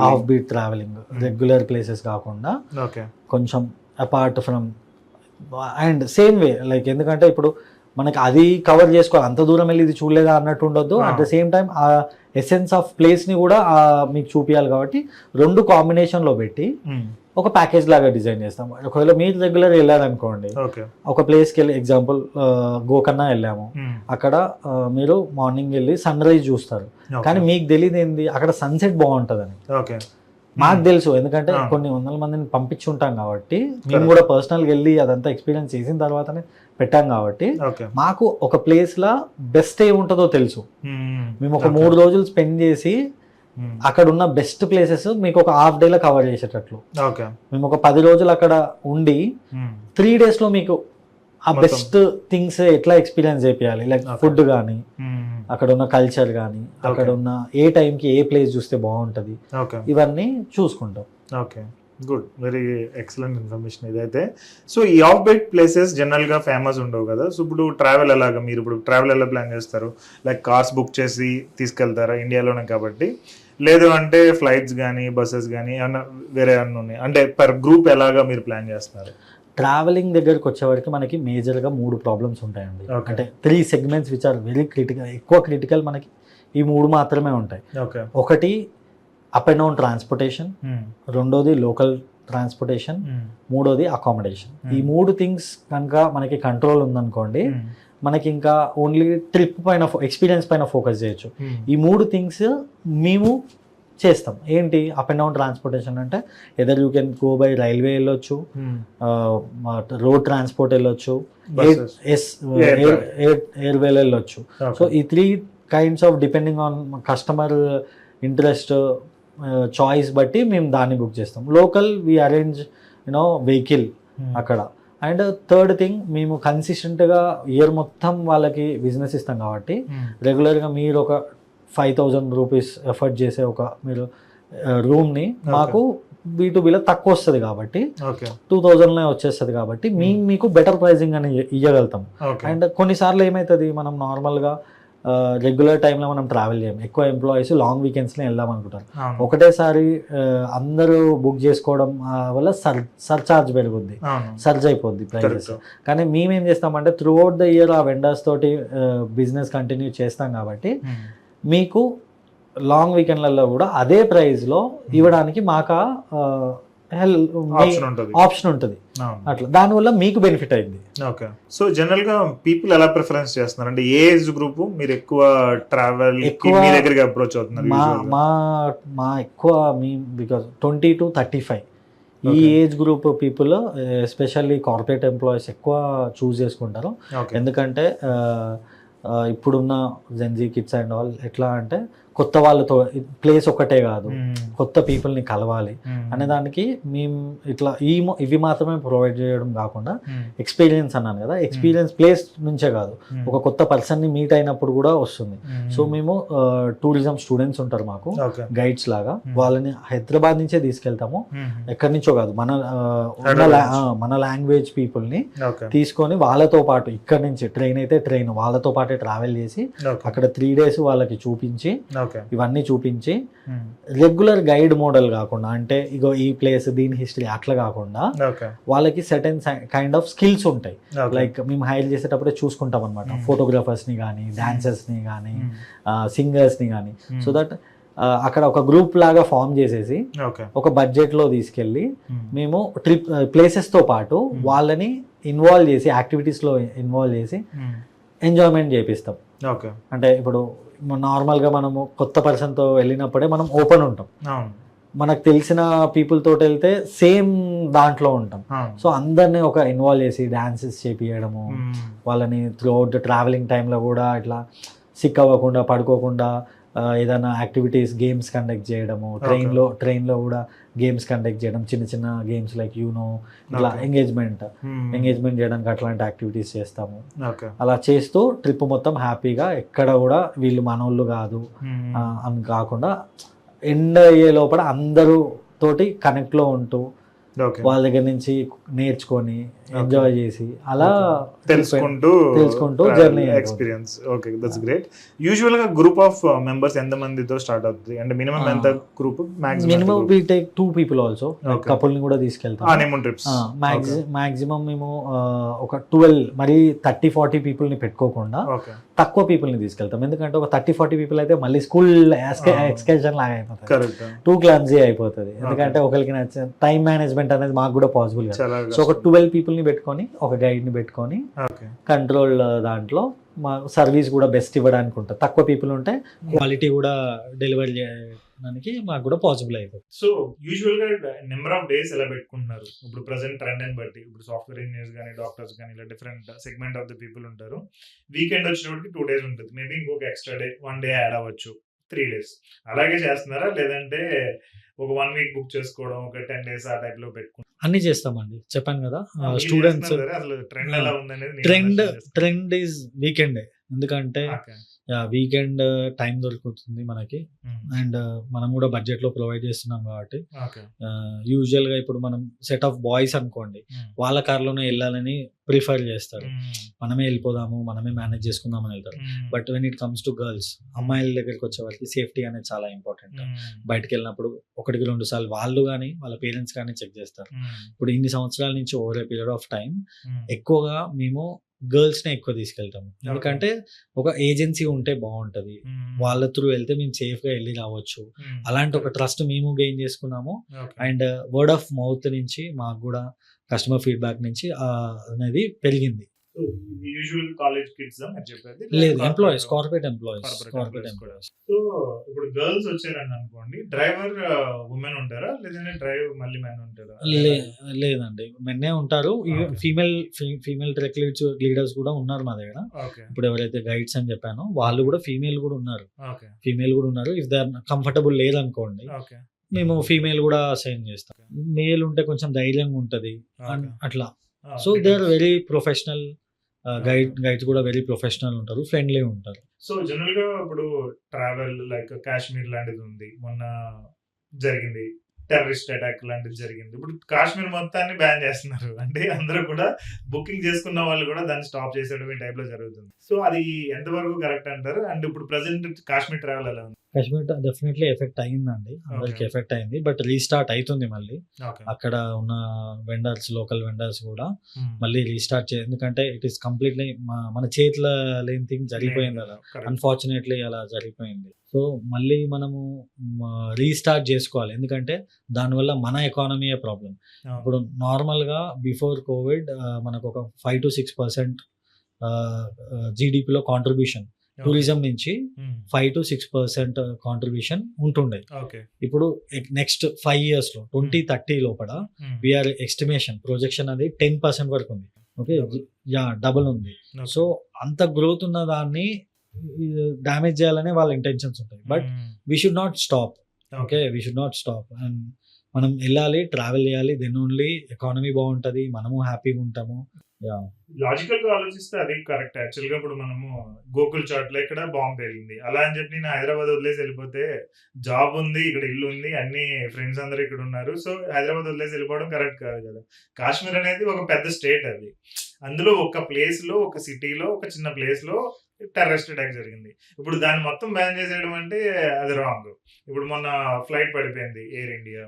S2: off beat travelling, regular places కాకుండా కొంచెం apart from and same way like, ఎందుకంటే ఇప్పుడు మనకి అది కవర్ చేసుకోవాలి, అంత దూరం వెళ్ళి ఇది చూడలేదా అన్నట్టు ఉండొద్దు. అట్ ద సేమ్ టైం ఆ ఎసెన్స్ ఆఫ్ ప్లేస్ని కూడా మీకు చూపించాలి. కాబట్టి 2 కాంబినేషన్లో పెట్టి ఒక ప్యాకేజ్ లాగా డిజైన్ చేస్తాం. ఒకవేళ మీరు రెగ్యులర్ వెళ్ళారనుకోండి, ఒక ప్లేస్కి వెళ్ళి ఎగ్జాంపుల్ గోకర్ణ వెళ్ళాము, అక్కడ మీరు మార్నింగ్ వెళ్ళి సన్ రైజ్ చూస్తారు. కానీ మీకు తెలియదు ఏంది అక్కడ సన్సెట్ బాగుంటుందని. మాకు తెలుసు, ఎందుకంటే కొన్ని వందల మందిని పంపించి ఉంటాం కాబట్టి, మేము కూడా పర్సనల్గా వెళ్ళి అదంతా ఎక్స్పీరియన్స్ చేసిన తర్వాతనే పెట్టాం కాబట్టి మాకు ఒక ప్లేస్లో బెస్ట్ ఏముంటుందో తెలుసు. మేము ఒక 3 రోజులు స్పెండ్ చేసి అక్కడ ఉన్న బెస్ట్ ప్లేసెస్ మీకు ఒక హాఫ్ డేలో కవర్ చేసేటట్లు. మేము ఒక 10 రోజులు అక్కడ ఉండి 3 డేస్లో మీకు ఆ బెస్ట్ థింగ్స్ ఎట్లా ఎక్స్పీరియన్స్ చేయాలి, లైక్ ఫుడ్ కానీ, అక్కడ ఉన్న కల్చర్ కానీ, అక్కడ ఉన్న ఏ టైంకి ఏ ప్లేస్ చూస్తే బాగుంటుంది, ఇవన్నీ చూసుకుంటాం.
S1: Okay, good, very excellent information ఇదైతే. సో ఈ ఆఫ్ బైట్ ప్లేసెస్ జనరల్గా ఫేమస్ ఉండవు కదా. సో ఇప్పుడు ట్రావెల్ ఎలాగా, మీరు ఇప్పుడు ట్రావెల్ ఎలా ప్లాన్ చేస్తారు? లైక్ కార్స్ బుక్ చేసి తీసుకెళ్తారా ఇండియాలోనే కాబట్టి, లేదు అంటే ఫ్లైట్స్ కానీ బస్సెస్ కానీ ఏమన్నా వేరే ఏమన్నా ఉన్నాయి అంటే పర్ గ్రూప్ ఎలాగా మీరు ప్లాన్ చేస్తున్నారు?
S2: ట్రావెలింగ్ దగ్గరికి వచ్చేవరకు మనకి మేజర్గా 3 ప్రాబ్లమ్స్ ఉంటాయండి. అంటే 3 segments which are very critical, ఎక్కువ క్రిటికల్ మనకి ఈ 3 మాత్రమే ఉంటాయి. ఒకటి అప్ అండ్ డౌన్ ట్రాన్స్పోర్టేషన్, రెండోది లోకల్ ట్రాన్స్పోర్టేషన్, మూడోది అకామిడేషన్. ఈ 3 థింగ్స్ కనుక మనకి కంట్రోల్ ఉందనుకోండి, మనకి ఇంకా ఓన్లీ ట్రిప్ పైన ఎక్స్పీరియన్స్ పైన ఫోకస్ చేయొచ్చు. ఈ 3 థింగ్స్ మేము చేస్తాం. ఏంటి అప్ అండ్ డౌన్ ట్రాన్స్పోర్టేషన్ అంటే either you can go by railway వెళ్ళొచ్చు, రోడ్ ట్రాన్స్పోర్ట్ వెళ్ళొచ్చు, ఎయిర్వేలో వెళ్ళొచ్చు. సో ఈ 3 kinds of depending on customer interest choice బట్టి మేము దాన్ని బుక్ చేస్తాం. లోకల్ వీ అరేంజ్ వెహికల్ అక్కడ. అండ్ థర్డ్ థింగ్, మేము కన్సిస్టెంట్గా ఇయర్ మొత్తం వాళ్ళకి బిజినెస్ ఇస్తాం కాబట్టి రెగ్యులర్గా మీరు ఒక 5,000 రూపీస్ ఎఫర్ట్ చేసే ఒక మీరు రూమ్ని మాకు B2Bలో తక్కువ వస్తుంది కాబట్టి 2,000లో వచ్చేస్తుంది కాబట్టి మీకు బెటర్ ప్రైజింగ్ అని ఇవ్వగలుగుతాం. అండ్ కొన్నిసార్లు ఏమవుతుంది, మనం నార్మల్గా రెగ్యులర్ టైంలో మనం ట్రావెల్ చేయం, ఎక్కువ ఎంప్లాయీస్ లాంగ్ వీకెండ్స్లో వెళ్దాం అనుకుంటారు. ఒకటేసారి అందరూ బుక్ చేసుకోవడం వల్ల సర్చార్జ్ పెరుగుద్ది, సర్జ్ అయిపోద్ది ప్రైజెస్. కానీ మేమేం చేస్తామంటే త్రూ అవుట్ ద ఇయర్ ఆ వెండర్స్ తోటి బిజినెస్ కంటిన్యూ చేస్తాం కాబట్టి మీకు లాంగ్ వీకెండ్లలో కూడా అదే ప్రైస్లో ఇవ్వడానికి మాకు
S1: ఆప్షన్ ఉంటుంది.
S2: ఆప్షన్ ఉంటుంది. అట్లా దానివల్ల మీకు బెనిఫిట్ అయింది.
S1: ఓకే. సో జనరల్ గా పీపుల్ ఎలా ప్రిఫరెన్స్ చేస్తున్నారు అంటే ఏ ఏజ్ గ్రూప్ మీరు ఎక్కువ ట్రావెల్ మీ దగ్గరికి అప్రోచ్ అవుతున్నారు?
S2: మా ఎక్కువ మీ బికాస్ 20 to 35 ఈ age group people especially corporate employees ఎక్కువ చూస్ చేసుకుంటారు. ఎందుకంటే ఇప్పుడున్న జెన్జీ కిడ్స్ అండ్ ఆల్ ఎట్లా అంటే కొత్త వాళ్ళతో ప్లేస్ ఒక్కటే కాదు, కొత్త పీపుల్ని కలవాలి అనే దానికి మేము ఇట్లా ఇవి మాత్రమే ప్రొవైడ్ చేయడం కాకుండా ఎక్స్పీరియన్స్ అన్నాను కదా, ఎక్స్పీరియన్స్ ప్లేస్ నుంచే కాదు, ఒక కొత్త పర్సన్ని మీట్ అయినప్పుడు కూడా వస్తుంది. సో మేము టూరిజం స్టూడెంట్స్ ఉంటారు మాకు గైడ్స్ లాగా, వాళ్ళని హైదరాబాద్ నుంచే తీసుకెళ్తాము, ఎక్కడి నుంచో కాదు, మన లాంగ్వేజ్ పీపుల్ని తీసుకొని వాళ్ళతో పాటు ఇక్కడ నుంచి ట్రైన్ అయితే ట్రైన్ వాళ్ళతో పాటే ట్రావెల్ చేసి అక్కడ 3 days వాళ్ళకి చూపించి ఇవన్నీ చూపించి రెగ్యులర్ గైడ్ మోడల్ కాకుండా అంటే ఇగో ఈ ప్లేస్ దీని హిస్టరీ అట్లా కాకుండా వాళ్ళకి సర్టెన్ కైండ్ ఆఫ్ స్కిల్స్ ఉంటాయి. లైక్ మేము హైర్ చేసేటప్పుడే చూసుకుంటాం అనమాట, ఫోటోగ్రాఫర్స్ ని కానీ, డాన్సర్స్ ని కానీ, సింగర్స్ ని కానీ. సో దట్ అక్కడ ఒక గ్రూప్ లాగా ఫామ్ చేసేసి ఒక బడ్జెట్ లో తీసుకెళ్ళి మేము ట్రిప్ ప్లేసెస్ తో పాటు వాళ్ళని ఇన్వాల్వ్ చేసి యాక్టివిటీస్ లో ఇన్వాల్వ్ చేసి ఎంజాయ్మెంట్ చేపిస్తాం. అంటే ఇప్పుడు నార్మల్గా మనము కొత్త పర్సన్తో వెళ్ళినప్పుడే మనం ఓపెన్ ఉంటాం, మనకు తెలిసిన పీపుల్ తోటి వెళ్తే సేమ్ దాంట్లో ఉంటాం. సో అందరినీ ఒక ఇన్వాల్వ్ చేసి డాన్సెస్ చేపియడము, వాళ్ళని త్రూఅవుట్ ట్రావెలింగ్ టైంలో కూడా ఇట్లా సిక్ అవ్వకుండా పడుకోకుండా ఏదైనా యాక్టివిటీస్ గేమ్స్ కండక్ట్ చేయడము, ట్రైన్లో కూడా గేమ్స్ కండక్ట్ చేయడం, చిన్న చిన్న గేమ్స్ లైక్ యూనో ఇట్లా ఎంగేజ్మెంట్ చేయడానికి అట్లాంటి యాక్టివిటీస్ చేస్తాము. అలా చేస్తూ ట్రిప్ మొత్తం హ్యాపీగా ఎక్కడ కూడా వీళ్ళు మనోళ్ళు కాదు అని కాకుండా ఎండ్ అయ్యే లోపల అందరూ తోటి కనెక్ట్లో ఉంటూ వాళ్ళ దగ్గర నుంచి నేర్చుకొని ఎంజాయ్ చేసి అలా తెలుసుకుంటూ journey
S1: experience. Okay, that's great. Usual గా గ్రూప్ ఆఫ్ మెంబర్స్ ఎంత మందితో స్టార్ట్ అవుతుంది అంటే మినిమం ఎంత group?
S2: Minimum we take 2 people also, couple ని కూడా తీసుకెళ్తాం
S1: హనీమూన్ ట్రిప్స్.
S2: మాక్సిమం మేము ఒక 12 మరి 30-40 people ని పెట్టుకోకుండా తక్కువ పీపుల్ ని తీసుకెళ్తాం. ఎందుకంటే ఒక 30-40 people అయితే మళ్ళీ స్కూల్ ఎక్స్కర్షన్ లాగా అయిపోతుంది, టూ క్లమ్జీ అయిపోతుంది. ఎందుకంటే ఒకరికి నచ్చిన టైం మేనేజ్మెంట్ అనేది మాకు కూడా పాసిబుల్ కాదు. సో ఒక 12 people ని పెట్టుకొని ఒక గైడ్ ని పెట్టుకొని కంట్రోల్ దాంట్లో మా సర్వీస్ కూడా బెస్ట్ ఇవ్వడానికి ఉంటుంది. తక్కువ పీపుల్ ఉంటే క్వాలిటీ కూడా డెలివరీ చేయడానికి మాకు కూడా పాసిబుల్ అయిపోతుంది.
S1: సో యూజువల్ గా నెంబర్ ఆఫ్ డేస్ ఎలా పెట్టుకుంటున్నారు ఇప్పుడు ప్రెసెంట్ ట్రెండ్ అని బట్టి? ఇప్పుడు సాఫ్ట్వేర్ ఇంజనీర్స్ కానీ, డాక్టర్స్ కానీ, ఇలా different segment of the people ఉంటారు. వీకెండ్ వచ్చేటప్పటికి 2 days ఉంటుంది, మేబీ ఇంకొక ఎక్స్ట్రా డే 1 day యాడ్ అవ్వచ్చు, 3 days అలాగే చేస్తున్నారా? లేదంటే ఒక 1 week బుక్ చేసుకోవడం, ఒక 10 days ఆ టైప్ లో పెట్టుకుంటారు?
S2: అన్ని చేస్తామండి, చెప్పాను కదా. స్టూడెంట్స్ ట్రెండ్ ఈజ్ వీకెండ్, ఎందుకంటే వీకెండ్ టైం దొరుకుతుంది మనకి అండ్ మనం కూడా బడ్జెట్ లో ప్రొవైడ్ చేస్తున్నాం కాబట్టి. యూజువల్ గా ఇప్పుడు మనం సెట్ ఆఫ్ బాయ్స్ అనుకోండి, వాళ్ళ కార్లోనే వెళ్ళాలని ప్రిఫర్ చేస్తారు, మనమే వెళ్ళిపోదాము, మనమే మేనేజ్ చేసుకుందాం అని వెళ్తారు. But when it comes to girls, అమ్మాయిల దగ్గరికి వచ్చే వాళ్ళకి సేఫ్టీ అనేది చాలా ఇంపార్టెంట్. బయటకు వెళ్ళినప్పుడు 1-2 సార్లు వాళ్ళు కానీ వాళ్ళ పేరెంట్స్ కానీ చెక్ చేస్తారు. ఇప్పుడు ఇన్ని సంవత్సరాల నుంచి over a period of time ఎక్కువగా మేము గర్ల్స్ నే ఎక్కువ తీసుకెళ్తాము. ఎందుకంటే ఒక ఏజెన్సీ ఉంటే బాగుంటది, వాళ్ళ త్రూ వెళ్తే మేము సేఫ్ గా వెళ్ళి రావచ్చు. అలాంటి ఒక ట్రస్ట్ మేము గెయిన్ చేసుకున్నాము. అండ్ వర్డ్ ఆఫ్ మౌత్ నుంచి మాకు కూడా కస్టమర్ ఫీడ్బ్యాక్ నుంచి అనేది పెరిగింది.
S1: యూజువల్ కాలేజ్ కిడ్స్ అని చెప్పేది
S2: లేదు, ఎంప్లాయీస్, కార్పొరేట్ ఎంప్లాయీస్.
S1: సో ఇప్పుడు గర్ల్స్ వచ్చారని అనుకోండి, డ్రైవర్ ఉమెన్ ఉంటారా లేదంటే డ్రైవ్ మళ్ళీ మెన్ ఉంటారా?
S2: లేదండి, మెన్నే ఉంటారు. ఫీమేల్ ట్రెక్ లీడర్స్ కూడా ఉన్నారు మా దగ్గర. ఇప్పుడు ఎవరైతే గైడ్స్ అని చెప్పానో వాళ్ళు కూడా ఫీమేల్ కూడా ఉన్నారు. ఇఫ్ దే ఆర్ కంఫర్టబుల్ లేదనుకోండి, మేము ఫీమేల్ కూడా అసైన్ చేస్తాం. మేల్ ఉంటే కొంచెం ధైర్యంగా ఉంటది అట్లా. So they are very professional. Guides కూడా వెరీ ప్రొఫెషనల్ ఉంటారు, ఫ్రెండ్లీ ఉంటారు.
S1: సో జనరల్ గా ఇప్పుడు ట్రావెల్ లైక్ కాశ్మీర్ లాంటిది ఉంది, మొన్న జరిగింది టెర్రరిస్ట్ అటాక్ లాంటిది జరిగింది. ఇప్పుడు కాశ్మీర్ మొత్తాన్ని బ్యాన్ చేస్తున్నారు, అంటే అందరూ కూడా బుకింగ్ చేసుకున్న వాళ్ళు కూడా దాన్ని స్టాప్ చేసేయడం ఈ టైప్ లో జరుగుతుంది. సో అది ఎంతవరకు కరెక్ట్ అంటారు? అండ్ ఇప్పుడు ప్రెసెంట్ కాశ్మీర్ ట్రావెల్ ఎలా ఉంది?
S2: కాశ్మీర్ డెఫినెట్లీ ఎఫెక్ట్ అయిందండి, అందరికి
S1: Okay.
S2: ఎఫెక్ట్ అయింది. బట్ రీస్టార్ట్ అవుతుంది మళ్ళీ.
S1: ఓకే.
S2: అక్కడ ఉన్న వెండర్స్, లోకల్ వెండర్స్ కూడా మళ్ళీ రీస్టార్ట్ ఎందుకంటే ఇట్ ఈస్ కంప్లీట్లీ మన చేతిలో లేని థింగ్ జరిగిపోయింది అలా. అన్ఫార్చునేట్లీ అలా జరిగిపోయింది. సో మళ్ళీ మనము రీస్టార్ట్ చేసుకోవాలి, ఎందుకంటే దానివల్ల మన ఎకానమీయే ప్రాబ్లం. ఇప్పుడు నార్మల్గా బిఫోర్ కోవిడ్ మనకు ఒక 5 to 6% జీడిపిలో కాంట్రిబ్యూషన్ టూరిజం నుంచి 5 to 6% కాంట్రిబ్యూషన్ ఉంటుండే.
S1: ఓకే.
S2: ఇప్పుడు నెక్స్ట్ 5 years లో 2030 లోపల విఆర్ ఎస్టిమేషన్ ప్రొజెక్షన్ అది 10% వరకు ఉంది. ఓకే, డబుల్ ఉంది. సో అంత గ్రోత్ ఉన్న దాన్ని డ్యామేజ్ చేయాలనే వాళ్ళ ఇంటెన్షన్స్ ఉంటాయి. But we should not stop. Okay, we should not stop. And మనం వెళ్ళాలి, ట్రావెల్ చేయాలి, దెన్ ఓన్లీ ఎకానమీ బాగుంటుంది, మనము హ్యాపీగా ఉంటాము.
S1: లాజికల్ గా ఆలోచిస్తే అది కరెక్ట్. యాక్చువల్ గా ఇప్పుడు మనము గోకుల్ చాట్ లో ఇక్కడ బాంబు వెళ్ళింది, అలా అని చెప్పి నేను హైదరాబాద్ వదిలేసి వెళ్ళిపోతే జాబ్ ఉంది, ఇక్కడ ఇల్లు ఉంది, అన్ని ఫ్రెండ్స్ అందరూ ఇక్కడ ఉన్నారు, సో హైదరాబాద్ వదిలేసి వెళ్ళిపోవడం కరెక్ట్ కాదు కదా. కాశ్మీర్ అనేది ఒక పెద్ద స్టేట్, అది అందులో ఒక ప్లేస్ లో, ఒక సిటీలో, ఒక చిన్న ప్లేస్ లో టెర్రరిస్ట్ అటాక్ జరిగింది. ఇప్పుడు దాన్ని మొత్తం బ్యాన్ చేసేయడం అంటే అది రాంగ్. ఇప్పుడు మొన్న ఫ్లైట్ పడిపోయింది ఎయిర్ ఇండియా,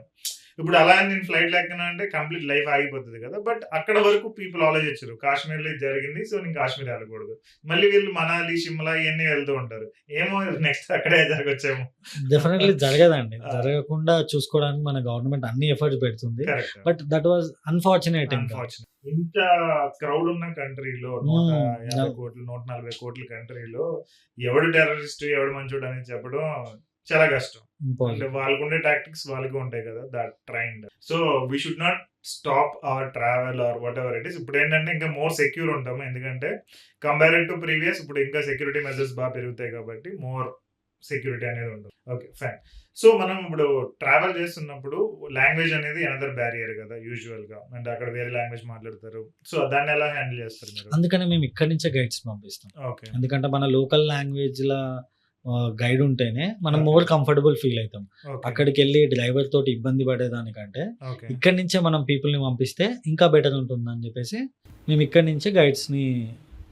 S1: ఇప్పుడు అలా నేను ఫ్లైట్ లేకపోయినా అంటే కంప్లీట్ లైఫ్ ఆగిపోతుంది కదా. బట్ అక్కడ వరకు పీపుల్ ఆలోచించారు కాశ్మీర్లో జరిగింది, సో నేను కాశ్మీర్ వెళ్ళకూడదు. మళ్ళీ వీళ్ళు మనాలి, షిమ్లా ఇవన్నీ వెళ్తూ ఉంటారు, ఏమో నెక్స్ట్ అక్కడే జరగచ్చేమో.
S2: డెఫినెట్లీ జరగదండి, జరగకుండా చూసుకోవడానికి మన గవర్నమెంట్ అన్ని ఎఫర్ట్స్ పెడుతుంది. But that was unfortunate.
S1: ఇంత క్రౌడ్ ఉన్న కంట్రీలో 150 కోట్లు 140 కోట్ల కంట్రీలో ఎవడు టెర్రరిస్ట్ ఎవడు మంచోడు అనేది చెప్పడం చాలా కష్టం. అంటే వాళ్ళకు ఉండే టాక్టిక్స్ వాళ్ళకి ఉంటాయి కదా, that trained. So we should not stop hour travel are what ever it is. ఇప్పుడు ఏంటంటే ఇంకా మోర్ సెక్యూర్ ఉంటాము, ఎందుకంటే కంపేర్డ్ టు ప్రీవియస్ ఇప్పుడు ఇంకా సెక్యూరిటీ మెజర్స్ బాగా పెరుగుతాయి కాబట్టి మోర్ సెక్యూరిటీ అనేది ఉంటుంది. Okay, fine. సో మనం ఇప్పుడు ట్రావెల్ చేస్తున్నప్పుడు లాంగ్వేజ్ అనేది అనదర్ బ్యారియర్ కదా యూజువల్ గా, అంటే అక్కడ వేరే లాంగ్వేజ్ మాట్లాడతారు, సో దాన్ని ఎలా హ్యాండిల్ చేస్తారు మీరు?
S2: అందుకని మేము ఇక్కడి నుంచే గైడ్స్ పంపిస్తాం.
S1: ఓకే,
S2: ఎందుకంటే మన లోకల్ లాంగ్వేజ్ లా గైడ్ ఉంటేనే మనం మోర్ కంఫర్టబుల్ ఫీల్ అవుతాం. అక్కడికి వెళ్ళి డ్రైవర్ తోటి ఇబ్బంది పడేదానికంటే ఇక్కడి నుంచే మనం పీపుల్ ని పంపిస్తే ఇంకా బెటర్ ఉంటుంది అని చెప్పేసి మేము ఇక్కడి నుంచే గైడ్స్ ని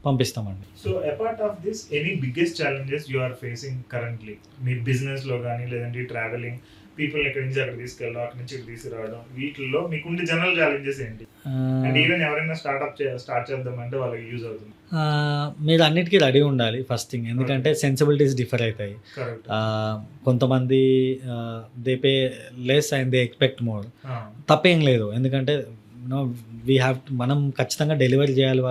S2: పంపిస్తామండి.
S1: So apart of this any biggest challenges you are facing currently మీ బిజినెస్ లో కానీ, లేదంటే ట్రావెలింగ్, పీపుల్ ఇక్కడి నుంచి అక్కడ తీసుకెళ్ళడం, అక్కడి నుంచి ఇక్కడ తీసుకురావడం, వీటిల్లో మీకుండే జనరల్ ఛాలెంజెస్ ఏంటి? అండ్ ఈవెన్ ఎవరైనా స్టార్ట్ చేద్దామంటే వాళ్ళకి యూజ్ అవుతుంది.
S2: మీరు అన్నిటికీ రెడీ ఉండాలి ఫస్ట్ థింగ్, ఎందుకంటే సెన్సిబిలిటీస్ డిఫర్ అవుతాయి. కొంతమంది they pay less and they expect more. తప్పేం లేదు, ఎందుకంటే వీ హ్యావ్ మనం ఖచ్చితంగా డెలివరీ చేయాలి,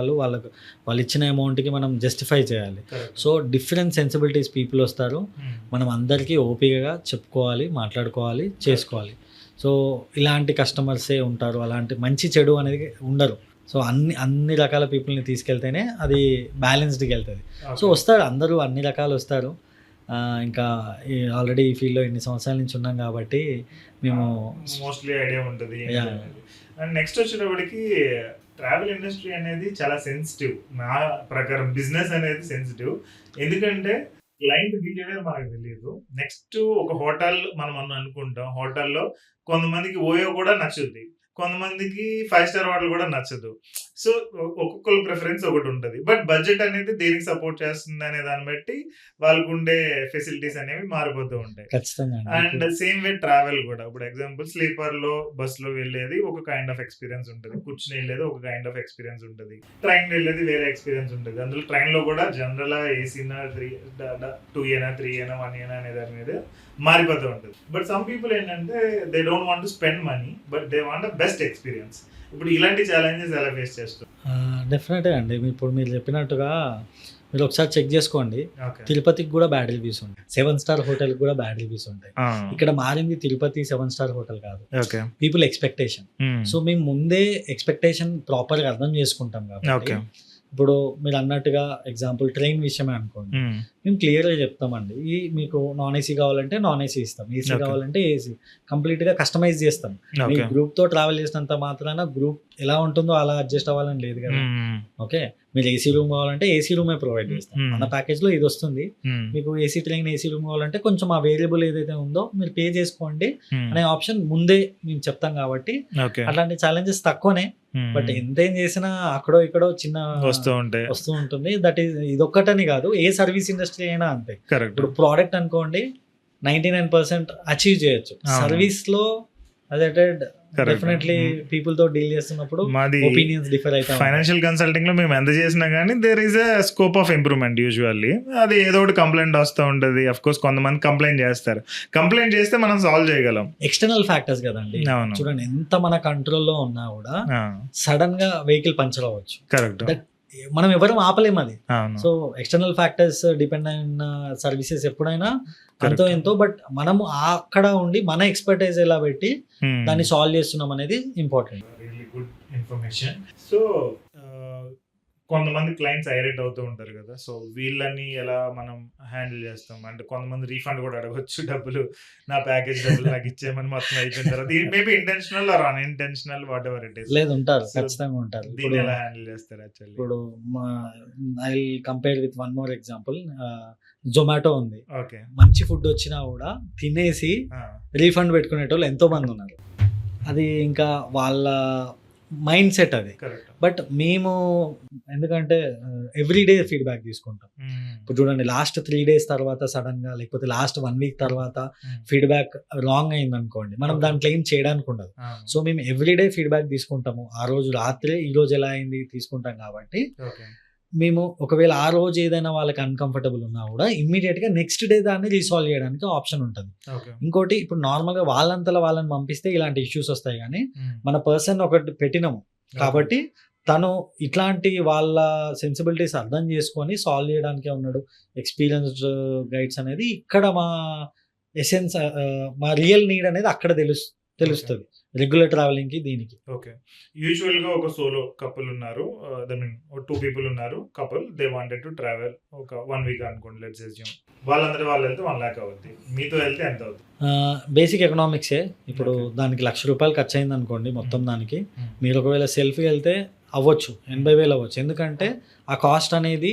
S2: వాళ్ళు ఇచ్చిన అమౌంట్కి మనం జస్టిఫై చేయాలి. సో డిఫరెంట్ సెన్సిబిలిటీస్ పీపుల్ వస్తారు, మనం అందరికీ ఓపికగా చెప్పుకోవాలి, మాట్లాడుకోవాలి, చేసుకోవాలి. సో ఇలాంటి కస్టమర్సే ఉంటారు, అలాంటి మంచి చెడు అనేది ఉండరు. సో అన్ని రకాల పీపుల్ని తీసుకెళ్తేనే అది బ్యాలెన్స్డ్గా వెళ్తుంది. సో వస్తారు అందరూ, అన్ని రకాలు వస్తారు. ఇంకా ఆల్రెడీ ఈ ఫీల్డ్లో ఎన్ని సంవత్సరాల నుంచి ఉన్నాం కాబట్టి మేము
S1: మోస్ట్లీ ఐడియా ఉంటుంది. అండ్ నెక్స్ట్ వచ్చేటప్పటికి ట్రావెల్ ఇండస్ట్రీ అనేది చాలా సెన్సిటివ్, నా ప్రకారం బిజినెస్ అనేది సెన్సిటివ్, ఎందుకంటే క్లయింట్ బిహేవియర్ మనకు తెలియదు. నెక్స్ట్ ఒక హోటల్ మనం అనుకుంటాం, హోటల్లో కొంతమందికి ఓయో కూడా నచ్చుద్ది, కొంతమందికి 5 స్టార్ హోటల్ కూడా నచ్చదు. సో ఒక్కొక్కరు ప్రిఫరెన్స్ ఒకటి ఉంటుంది. బట్ బడ్జెట్ అనేది దేనికి సపోర్ట్ చేస్తుంది అనే దాన్ని బట్టి వాళ్ళకు ఉండే ఫెసిలిటీస్ అనేవి మారిపోతూ ఉంటాయి. అండ్ సేమ్ వే ట్రావెల్ కూడా, ఇప్పుడు ఎగ్జాంపుల్ స్లీపర్ లో బస్ లో వెళ్ళేది ఒక కైండ్ ఆఫ్ ఎక్స్పీరియన్స్ ఉంటుంది, కూర్చుని వెళ్ళేది ఒక కైండ్ ఆఫ్ ఎక్స్పీరియన్స్ ఉంటుంది, ట్రైన్ వెళ్ళేది వేరే ఎక్స్పీరియన్స్ ఉంటుంది. అందులో ట్రైన్ లో కూడా జనరల్ ఏసీనా 2 3 1 అనే దాని మీద మారిపోతూ ఉంటుంది. బట్ సమ్ పీపుల్ ఏంటంటే they don't want to spend money, but they want best experience. ఇప్పుడు ఇలాంటి ఛాలెంజెస్ ఎలా ఫేస్ చేస్తారు?
S2: డెఫినెట్గా అండి, ఇప్పుడు మీరు చెప్పినట్టుగా మీరు ఒకసారి చెక్ చేసుకోండి, తిరుపతికి కూడా బ్యాడ్ రివ్యూస్ ఉంటాయి, 7 స్టార్ హోటల్ కూడా బ్యాడ్ రివ్యూస్ ఉంటాయి. ఇక్కడ మారింది తిరుపతి 7 స్టార్ హోటల్ కాదు, పీపుల్ ఎక్స్పెక్టేషన్. సో మేము ముందే ఎక్స్పెక్టేషన్ ప్రాపర్గా అర్థం చేసుకుంటాం కాబట్టి ఇప్పుడు మీరు అన్నట్టుగా ఎగ్జాంపుల్ ట్రైన్ విషయమే అనుకోండి, మేము క్లియర్గా చెప్తామండి, మీకు నాన్ ఏసీ కావాలంటే నాన్ ఏసీ ఇస్తాం, ఏసీ కావాలంటే ఏసీ, కంప్లీట్గా కస్టమైజ్ చేస్తాం. మీ గ్రూప్తో ట్రావెల్ చేసినంత మాత్రాన గ్రూప్ ఎలా ఉంటుందో అలా అడ్జస్ట్ అవ్వాలని లేదు కదా. ఓకే, మీరు ఏసీ రూమ్ కావాలంటే ఏసీ రూమే ప్రొవైడ్ చేస్తాం, మన ప్యాకేజ్లో ఇది వస్తుంది. మీకు ఏసీ ట్రైన్ ఏసీ రూమ్ కావాలంటే కొంచెం ఆ వేరియబుల్ ఏదైతే ఉందో మీరు పే చేసుకోండి అనే ఆప్షన్ ముందే మేము చెప్తాం కాబట్టి అట్లాంటి ఛాలెంజెస్ తక్కువనే. బట్ ఎంతేం చేసినా అక్కడో ఇక్కడో చిన్న వస్తూ ఉంటుంది. దట్ ఈస్ ఇదొక్కటని కాదు, ఏ సర్వీస్ ఇండస్ట్రీ అయినా అంతే. ఇప్పుడు ప్రోడక్ట్ అనుకోండి, 99% అచీవ్ చేయొచ్చు.
S1: అవును.
S2: సర్వీస్లో అదే
S1: Correct.
S2: డెఫినెట్లీ పీపుల్ తో డీల్ చేస్తున్నప్పుడు
S1: మాది
S2: ఒపీనియన్స్ డిఫర్ అయితే
S1: ఫైనాన్షియల్ కన్సల్టింగ్ లో మేము ఎంత చేసినా కానీ there is a scope of improvement usually. అది ఏదో ఒకటి కంప్లైంట్ వస్తూ ఉంటుంది. అఫ్ కోర్స్ కొంతమంది కంప్లైంట్ చేస్తారు. కంప్లైంట్ చేస్తే మనం సాల్వ్ చేయగలం.
S2: ఎక్స్టర్నల్ ఫ్యాక్టర్స్ కదండి.
S1: అవును.
S2: చూడండి, ఎంత మన కంట్రోల్లో ఉన్నా కూడా సడన్ గా వెహికల్ పంచర్ అవ్వచ్చు.
S1: కరెక్ట్.
S2: మనం ఎవరు ఆపలేము అది.
S1: అవును.
S2: సో ఎక్స్టర్నల్ ఫ్యాక్టర్స్ డిపెండ్ అయిన సర్వీసెస్ ఎప్పుడైనా అంతో
S1: Correct.
S2: ఎంతో, బట్ మనము అక్కడ ఉండి మన ఎక్స్పర్టైజ్ ఎలా పెట్టి
S1: Hmm.
S2: దాన్ని సాల్వ్ చేస్తున్నాం అనేది important.
S1: Really good information. So కొంతమంది క్లయింట్స్ ఐరేట్ అవుతూ ఉంటారు కదా, సో వీళ్ళని ఎలా మనం హ్యాండిల్ చేస్తాం? అంటే కొంతమంది రీఫండ్ కూడా అడగొచ్చు, డబ్బులు నా ప్యాకేజ్ డబ్బులు నాకు ఇచ్చేయమని మొత్తం అయిపోయిన తర్వాత. Maybe intentional or unintentional whatever it is.
S2: లేదు, ఉంటారు,
S1: So,
S2: ఖచ్చితంగా ఉంటారు.
S1: దీన్ని ఎలా హ్యాండిల్ చేస్తారు యాక్చువల్లీ?
S2: ఇప్పుడు I compare with one more example. Zomato ఉంది.
S1: ఓకే.
S2: మంచి ఫుడ్ వచ్చినా కూడా తినేసి రీఫండ్ పెట్టుకునేటోళ్ళు ఎంతో మంది ఉన్నారు. అది ఇంకా వాళ్ళ మైండ్ సెట్ అది.
S1: కరెక్ట్.
S2: బట్ మేము ఎందుకంటే ఎవ్రీడే ఫీడ్బ్యాక్ తీసుకుంటాం. ఇప్పుడు చూడండి, లాస్ట్ 3 days తర్వాత సడన్ గా, లేకపోతే లాస్ట్ 1 week తర్వాత ఫీడ్బ్యాక్ రాంగ్ అయింది అనుకోండి, మనం దాంట్లో ఏం చేయడానికి ఉండదు. సో మేము ఎవ్రీడే ఫీడ్బ్యాక్ తీసుకుంటాము. ఆ రోజు రాత్రి ఈ రోజు ఎలా అయింది తీసుకుంటాం కాబట్టి
S1: ఓకే.
S2: మేము ఒకవేళ ఆ రోజు ఏదైనా వాళ్ళకి అన్కంఫర్టబుల్ ఉన్నా కూడా ఇమ్మీడియట్ గా నెక్స్ట్ డే దాన్ని రీసాల్వ్ చేయడానికి ఆప్షన్ ఉంటుంది.
S1: ఓకే.
S2: ఇంకోటి, ఇప్పుడు నార్మల్ గా వాళ్ళంతలా వాళ్ళని పంపిస్తే ఇలాంటి ఇష్యూస్ వస్తాయి, కానీ మన పర్సన్ ఒకటి పెట్టినాము కాబట్టి తను ఇట్లాంటి వాళ్ళ సెన్సిబిలిటీస్ అర్థం చేసుకొని సాల్వ్ చేయడానికే ఉన్నాడు. ఎక్స్పీరియన్స్డ్ గైడ్స్ అనేది ఇక్కడ మా ఎసెన్స్, మా రియల్ నీడ్ అనేది అక్కడ తెలుస్తుంది రెగ్యులర్ ట్రావెలింగ్ కి దీనికి.
S1: ఓకే. యూజువల్ గా ఒక సోలో కపుల్ ఉన్నారు, ఐ మీన్ 2 people ఉన్నారు couple, they wanted to travel ఒక 1 week అనుకోండి, లెట్స్ అస్యూమ్. వాళ్ళందరూ వాళ్ళు వెళ్తే 1 lakh అవుద్ది. మీతో వెళ్తే ఎంత అవుతుంది?
S2: బేసిక్ ఎకనామిక్సే. ఇప్పుడు దానికి ₹1,00,000 ఖర్చు అయింది అనుకోండి మొత్తం దానికి. మీరు ఒకవేళ సెల్ఫ్ వెళ్తే అవ్వచ్చు 80,000 అవ్వచ్చు. ఎందుకంటే ఆ కాస్ట్ అనేది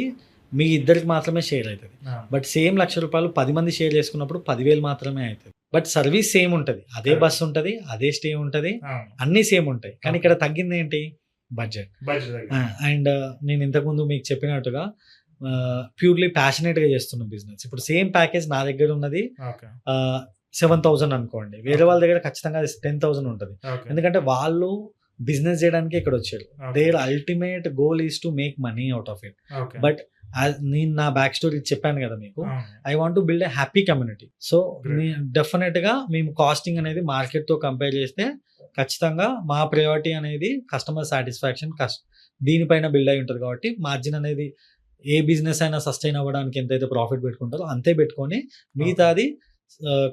S2: మీ ఇద్దరికి మాత్రమే షేర్ అవుతుంది. బట్ సేమ్ ₹1,00,000 10 మంది షేర్ చేసుకున్నప్పుడు 10,000 మాత్రమే అవుతుంది. బట్ సర్వీస్ సేమ్ ఉంటుంది, అదే బస్ ఉంటుంది, అదే స్టే ఉంటుంది, అన్నీ సేమ్ ఉంటాయి. కానీ ఇక్కడ తగ్గింది ఏంటి? బడ్జెట్. అండ్ నేను ఇంతకుముందు మీకు చెప్పినట్టుగా ప్యూర్లీ ప్యాషనేట్గా చేస్తున్న బిజినెస్. ఇప్పుడు సేమ్ ప్యాకేజ్ నా దగ్గర ఉన్నది 7,000 అనుకోండి, వేరే వాళ్ళ దగ్గర ఖచ్చితంగా 10,000 ఉంటుంది. ఎందుకంటే వాళ్ళు బిజినెస్ చేయడానికి ఇక్కడ వచ్చారు. Their ultimate goal is to make money out of it. But నేను నా బ్యాక్ స్టోరీ చెప్పాను కదా మీకు, I want to build a happy community. So definite గా మేము కాస్టింగ్ అనేది మార్కెట్ తో కంపేర్ చేస్తే ఖచ్చితంగా మా ప్రయారిటీ అనేది కస్టమర్ సాటిస్ఫాక్షన్, దీనిపైన బిల్డ్ అయి ఉంటుంది. కాబట్టి మార్జిన్ అనేది ఏ బిజినెస్ అయినా సస్టైన్ అవ్వడానికి ఎంతైతే ప్రాఫిట్ పెట్టుకుంటారో అంతే పెట్టుకొని మిగతాది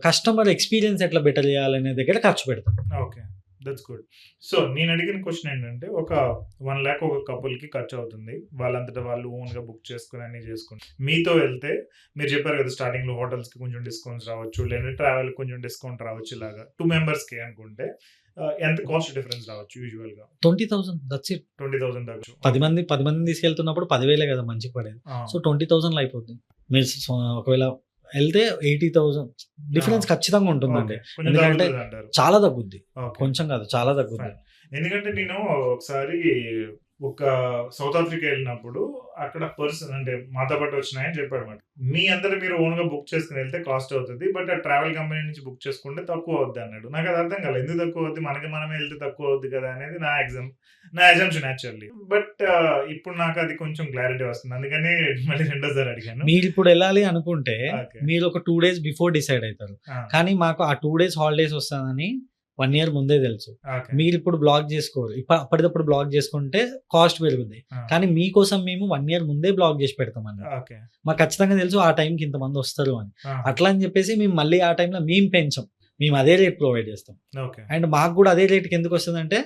S2: కస్టమర్ ఎక్స్పీరియన్స్ ఎట్లా బెటర్ చేయాలనే దగ్గర ఖర్చు పెడతాం.
S1: Okay, that's good. సో నేను అడిగిన క్వశ్చన్ ఏంటంటే, ఒక 1 lakh ఒక కపుల్కి ఖర్చు అవుతుంది, వాళ్ళంతటా వాళ్ళు ఓన్గా బుక్ చేసుకుని అన్నీ చేసుకుని. మీతో వెళ్తే మీరు చెప్పారు కదా స్టార్టింగ్లో హోటల్స్కి కొంచెం డిస్కౌంట్స్ రావచ్చు, లేదా ట్రావెల్కి కొంచెం డిస్కౌంట్ రావచ్చు. ఇలాగా 2 members అనుకుంటే ఎంత కాస్ట్ డిఫరెన్స్ రావచ్చు యూజువల్గా?
S2: 20,000, దట్స్ ఇట్.
S1: 20,000 దాకా.
S2: 10 మంది తీసుకెళ్తున్నప్పుడు 10,000 కదా మంచిగా పడేది. సో 20,000 అయిపోతుంది. మీరు ఒకవేళ వెళ్తే 80,000 డిఫరెన్స్ ఖచ్చితంగా ఉంటుందండి. ఎందుకంటే చాలా తగ్గుద్ది, కొంచెం కాదు చాలా తగ్గుద్ది.
S1: ఎందుకంటే నేను ఒకసారి ఒక సౌత్ ఆఫ్రికా వెళ్ళినప్పుడు అక్కడ పర్సన్ అంటే మాతో పాటు వచ్చినాయని చెప్పాడు అనమాట. మీ అందరూ మీరు ఓన్గా బుక్ చేసుకుని వెళ్తే కాస్ట్ అవుతుంది, బట్ ఆ ట్రావెల్ కంపెనీ నుంచి బుక్ చేసుకుంటే తక్కువ అవుద్ది అన్నాడు. నాకు అది అర్థం కాలేదు, ఎందుకు తక్కువ అవుద్ది, మనమే వెళ్తే తక్కువ అవుద్ది కదా అనేది నా అజంప్షన్ యాక్చువల్లీ. బట్ ఇప్పుడు నాకు అది కొంచెం క్లారిటీ వస్తుంది, అందుకని మళ్ళీ రెండోసారి అడిగాను.
S2: మీరు ఇప్పుడు వెళ్ళాలి అనుకుంటే మీరు ఒక 2 days బిఫోర్ డిసైడ్ అవుతారు, కానీ మాకు ఆ 2 days హాలిడేస్ వస్తుందని 1 year ముందే తెలుసు. మీరు ఇప్పుడు బ్లాక్ చేసుకోరు, అప్పటికప్పుడు బ్లాక్ చేసుకుంటే కాస్ట్ పెరుగుద్ది. కానీ మీకోసం మేము 1 year ముందే బ్లాక్ చేసి పెడతామని మాకు ఖచ్చితంగా తెలుసు ఆ టైంకి ఇంతమంది వస్తారు అని. అట్లా అని చెప్పేసి మేము మళ్ళీ ఆ టైంలో మేము పెంచాం, మేము అదే రేట్ ప్రొవైడ్ చేస్తాం. అండ్ మాకు కూడా అదే రేట్కి ఎందుకు వస్తుంది అంటే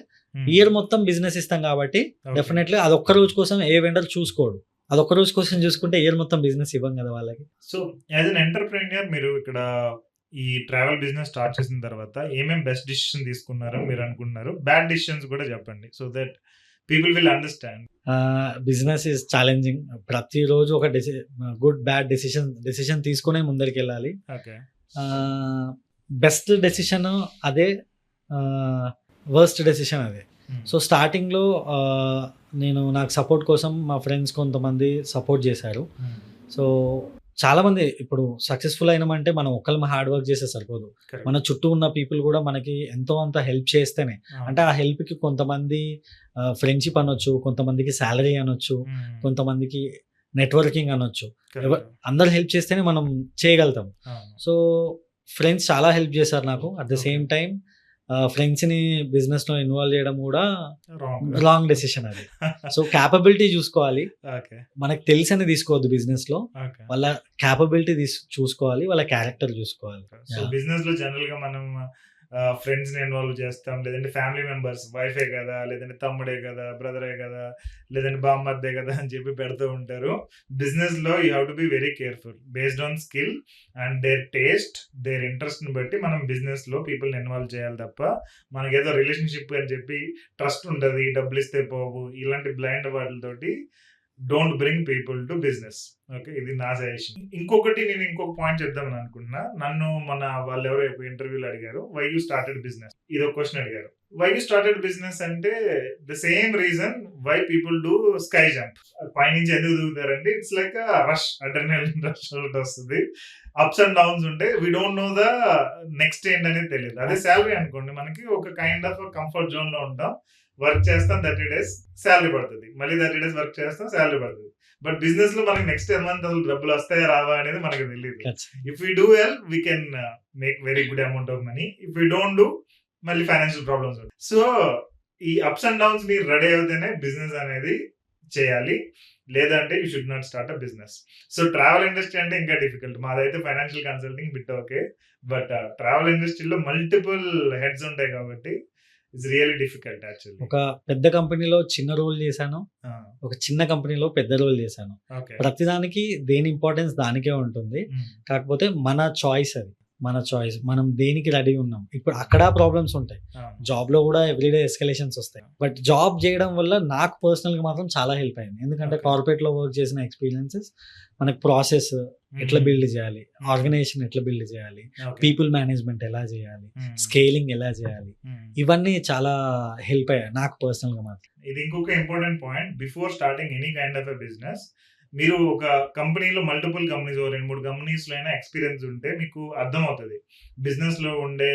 S2: ఇయర్ మొత్తం బిజినెస్ ఇస్తాం కాబట్టి డెఫినెట్లీ అది ఒక్క రోజు కోసం ఏ వెండర్ చూసుకోడు, అదొక్క రోజు కోసం చూసుకుంటే ఇయర్ మొత్తం బిజినెస్ ఇవ్వం కదా వాళ్ళకి.
S1: సో యాజ్ అన్ ఎంటర్ప్రెన్యూర్ మీరు ఇక్కడ ఈ ట్రావెల్ బిజినెస్ స్టార్ట్ చేసిన తర్వాత ఏమేమి బెస్ట్ డిసిషన్ తీసుకున్నారని మీరు అనుకుంటున్నారు? బ్యాడ్ డిసిషన్స్ కూడా చెప్పండి, so that people will understand.
S2: Business is challenging. ప్రతిరోజు ఒక గుడ్ బ్యాడ్ డెసిషన్ తీసుకునే ముందరికి వెళ్ళాలి. బెస్ట్ డెసిషన్ అదే, వర్స్ట్ డెసిషన్ అదే. సో స్టార్టింగ్లో నాకు సపోర్ట్ కోసం మా ఫ్రెండ్స్ కొంతమంది సపోర్ట్ చేశారు. సో చాలా మంది ఇప్పుడు సక్సెస్ఫుల్ అయినామంటే మనం ఒక్కళ్ళం హార్డ్ వర్క్ చేస్తే సరిపోదు.
S1: Correct.
S2: మన చుట్టూ ఉన్న పీపుల్ కూడా మనకి ఎంతో అంత హెల్ప్ చేస్తేనే, అంటే ఆ హెల్ప్‌కి కొంతమంది ఫ్రెండ్‌షిప్ అనొచ్చు, కొంతమందికి సాలరీ అనొచ్చు, కొంతమందికి నెట్వర్కింగ్ అనొచ్చు. అందరూ హెల్ప్ చేస్తేనే మనం చేయగలుగుతాం. సో ఫ్రెండ్స్ చాలా హెల్ప్ చేశారు నాకు. అట్ ద సేమ్ టైం ఫ్రెండ్స్‌ని బిజినెస్‌లో ఇన్వాల్వ్ చేయడం కూడా రాంగ్ డెసిషన్ అది. సో క్యాపబిలిటీ చూసుకోవాలి.
S1: ఓకే.
S2: మనకు తెలిసని తీసుకోవద్దు బిజినెస్‌లో.
S1: ఓకే.
S2: వాళ్ళ క్యాపబిలిటీ చూసుకోవాలి, వాళ్ళ క్యారెక్టర్ చూసుకోవాలి.
S1: సో బిజినెస్ లో జనరల్ గా మనం ఫ్రెండ్స్ ని ఇన్వాల్వ్ చేస్తాం, లేదంటే ఫ్యామిలీ మెంబర్స్, వైఫే కదా, లేదంటే తమ్ముడే కదా, బ్రదరే కదా, లేదంటే బామ్మర్దే కదా అని చెప్పి పెడుతూ ఉంటారు. బిజినెస్ లో you have to be very careful based on skill and their taste, their interest ని బట్టి మనం బిజినెస్ లో పీపుల్ ని ఇన్వాల్వ్ చేయాలి తప్ప మనకేదో రిలేషన్షిప్ అని చెప్పి ట్రస్ట్ ఉంటుంది, డబ్బులు ఇస్తే పోవు, ఇలాంటి బ్లైండ్ వాటితోటి don't bring people to business. Okay, ఇది నా సజెషన్. ఇంకొకటి నేను ఇంకొక పాయింట్ చెప్దామని అనుకుంటున్నా. నన్ను మన వాళ్ళు ఎవరో ఇంటర్వ్యూలో అడిగారు, వై యూ స్టార్టెడ్ బిజినెస్, ఇది ఒక క్వశ్చన్ అడిగారు. వై యూ స్టార్టెడ్ బిజినెస్ అంటే the same reason why people do sky jump. పైనుంచి ఎందుకు దిగుతారంటే it's like rush, adrenaline rush వస్తుంది, అప్స్ అండ్ డౌన్స్ ఉంటాయి, we don't know the next ఏంటనేది తెలియదు. అదే శాలరీ అనుకోండి, మనకి ఒక కైండ్ ఆఫ్ కంఫర్ట్ జోన్ లో ఉంటాం, వర్క్ చేస్తాం 30 days శాలరీ పడుతుంది, మళ్ళీ 30 days వర్క్ చేస్తాం శాలరీ పడుతుంది. బట్ బిజినెస్ లో మనకి నెక్స్ట్ మంత్ అసలు డబ్బులు వస్తాయా రావా అనేది మనకి తెలియదు. If you do well we can make very good amount of money, if you don't do మళ్ళీ ఫైనాన్షియల్ ప్రాబ్లమ్స్ ఉంటాయి. సో ఈ అప్స్ అండ్ డౌన్స్ మీరు రెడీ అవుతేనే బిజినెస్ అనేది చేయాలి, లేదంటే you should not start a business. So travel industry అంటే ఇంకా డిఫికల్ట్. మాదైతే financial consulting bit okay, but travel ఇండస్ట్రీలో మల్టిపుల్ హెడ్స్ ఉంటాయి కాబట్టి ఇట్స్ రియల్లీ డిఫికల్ట్ యాక్చువల్లీ.
S2: ఒక పెద్ద కంపెనీలో చిన్న రోల్ చేశాను, ఒక చిన్న కంపెనీలో పెద్ద రోల్ చేశాను. ప్రతిదానికి దేని ఇంపార్టెన్స్ దానికే ఉంటుంది. కాకపోతే మన చాయిస్ అది, మన చాయిస్. మనం దేనికి రెడీ ఉన్నాం. ఇప్పుడు అక్కడ ప్రాబ్లమ్స్ ఉంటాయి, జాబ్ లో కూడా ఎవ్రీడే ఎస్కలేషన్స్ వస్తాయి. బట్ జాబ్ చేయడం వల్ల నాకు పర్సనల్ గా మాత్రం చాలా హెల్ప్ అయింది. ఎందుకంటే కార్పొరేట్ లో వర్క్ చేసిన ఎక్స్పీరియన్సెస్, మనకు ప్రాసెస్ ఎట్లా బిల్డ్ చేయాలి, ఆర్గనైజేషన్ ఎట్లా బిల్డ్ చేయాలి, పీపుల్ మేనేజ్మెంట్ ఎలా చేయాలి, స్కేలింగ్ ఎలా చేయాలి, ఇవన్నీ చాలా హెల్ప్ అయ్యాయి నాకు పర్సనల్ గా మాత్రం.
S1: ఇది ఇంకొక important point. Before starting any kind of a business, మీరు ఒక కంపెనీలో మల్టిపుల్ కంపెనీస్ 2-3 కంపెనీస్ లో అయినా ఎక్స్పీరియన్స్ ఉంటే మీకు అర్థమవుతుంది బిజినెస్ లో ఉండే